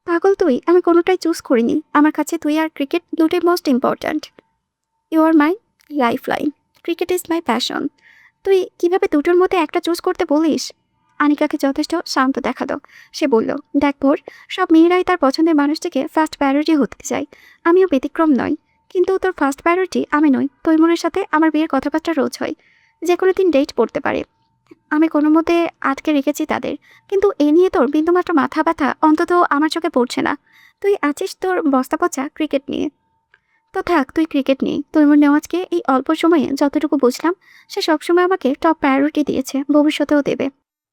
পাগল তুই, আমি কোনোটাই চুজ করিনি। আমার কাছে তুই আর ক্রিকেট দুটোই most important. You are my life line. Cricket is my passion. তুই কিভাবে দুটোর মধ্যে একটা চুজ করতে বলিস? আনিকাকে যথেষ্ট শান্ত দেখালো। সে বলল, দেখ ভোর, সব মেয়েরাই তার পছন্দের মানুষটিকে ফার্স্ট প্রায়োরিটি হতে চায়। আমিও ব্যতিক্রম নয়। কিন্তু তোর ফার্স্ট প্রায়োরিটি আমি নই। তৈমুরের সাথে আমার বিয়ের কথাবার্তা রোজ হয়। যে কোনো দিন ডেট পড়তে পারে। আমি কোনো মতে আটকে রেখেছি তাদের। কিন্তু এ নিয়ে তোর বিন্দুমাত্র মাথা ব্যথা অন্তত আমার চোখে পড়ছে না। তুই আছিস তোর বস্তা পচা ক্রিকেট নিয়ে। তো থাক, তুই ক্রিকেট নিয়ে। তৈমুর নেওয়াজকে এই অল্প সময়ে যতটুকু বুঝলাম, সে সবসময় আমাকে টপ প্রায়োরিটি দিয়েছে, ভবিষ্যতেও দেবে।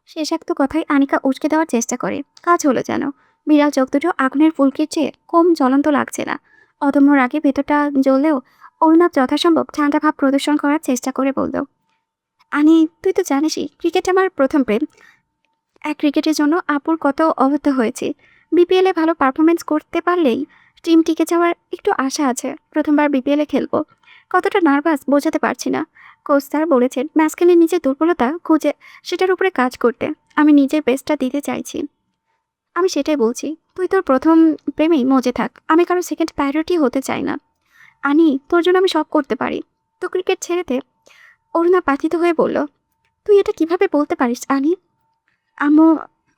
শেষাক্ত কথায় আনিকা উচকে দেওয়ার চেষ্টা করে। কাজ হলো যেন। বিড়াল চোখ দুটো আগুনের ফুলকির চেয়ে কম জ্বলন্ত লাগছে না। অদম্য রাগে ভেতরটা জ্বললেও অরুণাব যথাসম্ভব ঠান্ডা ভাব প্রদর্শন করার চেষ্টা করে বলল, আনি, তুই তো জানিসই ক্রিকেট আমার প্রথম প্রেম। এক ক্রিকেটের জন্য আপুর কত অবহেলা হয়েছে। বিপিএলে ভালো পারফরমেন্স করতে পারলেই টিম টিকে যাওয়ার একটু আশা আছে। প্রথমবার বিপিএলে খেলবো। কতটা নার্ভাস বোঝাতে পারছি না। কোচ স্যার বলেছেন ম্যাচ খেলে নিজের দুর্বলতা খুঁজে সেটার উপরে কাজ করতে। আমি নিজের বেস্টটা দিতে চাইছি। আমি সেটাই বলছি, তুই তোর প্রথম প্রেমেই মজে থাক। আমি কারো সেকেন্ড প্রায়োরিটি হতে চাই না। আনি, তোর জন্য আমি সব করতে পারি। তো ক্রিকেট ছেড়ে দে। অরুণা পাথিত হয়ে বলল, তুই এটা কিভাবে বলতে পারিস আনি? আম্মু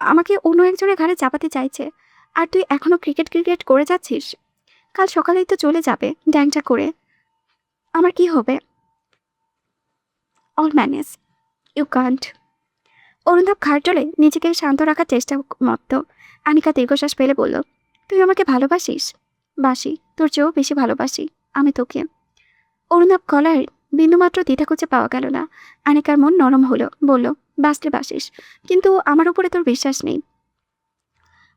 আমাকে অন্য একজনের ঘাড়ে চাপাতে চাইছে। আর তুই এখনো ক্রিকেট ক্রিকেট করে যাচ্ছিস। কাল সকালেই তো চলে যাবে ড্যাংটা করে। আমার কি হবে? All manage. You can't. Arunabh ঘাড় চলে নিজেকে শান্ত রাখার চেষ্টা মত্ত। আনিকা দীর্ঘশ্বাস ফেলে বলল, তুই আমাকে ভালোবাসিস? বাসি, তোর চেয়েও বেশি ভালোবাসি আমি তোকে। অরুণাভ গলার বিন্দুমাত্র দ্বিধা খুঁজে পাওয়া গেল না। আনিকার মন নরম হলো, বলল, বাসলে বাসিস, কিন্তু আমার উপরে তোর বিশ্বাস নেই।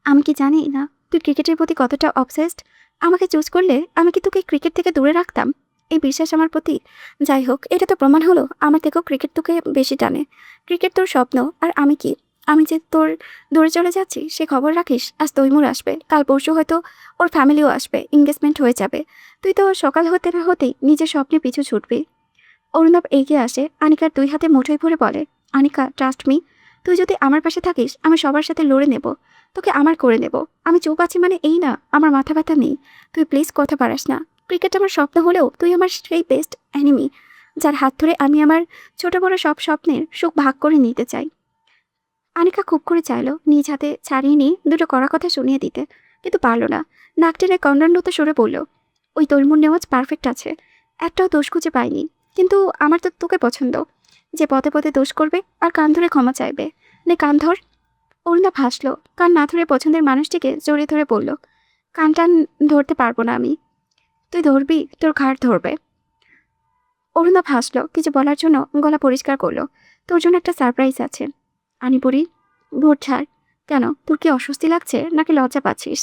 আমি কি জানি না তুই ক্রিকেটের প্রতি কতটা অবসেসড? আমাকে চুজ করলে আমি কি তোকে ক্রিকেট থেকে দূরে রাখতাম? এই বিশ্বাস আমার প্রতি। যাই হোক, এটা তো প্রমাণ হলো আমার থেকেও ক্রিকেট তোকে বেশি টানে। ক্রিকেট তোর স্বপ্ন, আর আমি কি? আমি যে তোর দূরে চলে যাচ্ছি সে খবর রাখিস? আজ তৈমুর আসবে, কাল পরশু হয়তো ওর ফ্যামিলিও আসবে, এঙ্গেজমেন্ট হয়ে যাবে। তুই তো সকাল হতে না হতেই নিজের স্বপ্নে পিছু ছুটবি। অরুণাভ এগিয়ে আসে, আনিকার দুই হাতে মুঠোয় ভরে বলে, আনিকা ট্রাস্ট মি, তুই যদি আমার পাশে থাকিস আমি সবার সাথে লড়ে নেব, তোকে আমার করে নেব। আমি চুপ আছি মানে এই না আমার মাথা ব্যথা নেই। তুই প্লিজ কথা পারাস না। ক্রিকেট আমার স্বপ্ন হলেও তুই আমার সেই বেস্ট এনিমি, যার হাত ধরে আমি আমার ছোট বড় সব স্বপ্নের সুখ ভাগ করে নিতে চাই। আনিকা খুব করে চাইলো নিজ হাতে ছাড়িয়ে নিয়ে দুটো কড়া কথা শুনিয়ে দিতে, কিন্তু পারল না। নাক টেনে কন্ডারনত সরে বলল, ওই তৈমুর নেওয়াজ পারফেক্ট আছে, একটাও দোষ খুঁজে পাইনি। কিন্তু আমার তো তোকে পছন্দ, যে পদে পদে দোষ করবে আর কান ধরে ক্ষমা চাইবে। নে কান ধর। অরুণা ভাসলো, কান না ধরে পছন্দের মানুষটিকে জড়িয়ে ধরে বলল, কান টান ধরতে পারবো না আমি। তুই ধরবি, তোর ঘাড় ধরবে। অরুণা ভাসলো, কিছু বলার জন্য গলা পরিষ্কার করলো, তোর জন্য একটা সারপ্রাইজ আছে। আনিপুরি, ভোট ছাড়। কেন, তোর কি অস্বস্তি লাগছে নাকি লজ্জা পাচ্ছিস?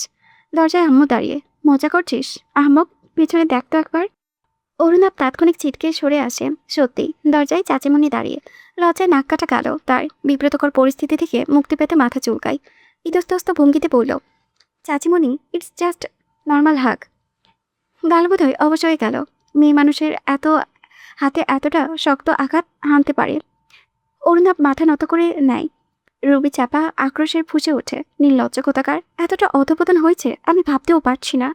দরজায় আম্মু দাঁড়িয়ে। মজা করছিস? আহমক, পিছনে দেখ তো একবার। অরুণাভ তাৎক্ষণিক ছিটকে সরে আসে। সত্যি দরজায় চাচিমণি দাঁড়িয়ে। লজ্জায় নাক কাটা গেল তার। বিব্রতকর পরিস্থিতি থেকে মুক্তি পেতে মাথা চুলকায়। ইতস্তস্ত ভঙ্গিতে বলল, চাচিমণি, ইটস জাস্ট নর্মাল হাগ। গাল বোধহয় অবশ্যই গেল। মেয়ে মানুষের হাতে এতটা শক্ত আঘাত হানতে পারে। অরুণাভ মাথা নত করে নেয়। রবি চাপা আক্রোশের ফুঁসে ওঠে, নির্লজ্জ কোথাকার, এতটা অধপতন হয়েছে আমি ভাবতেও পারছি না।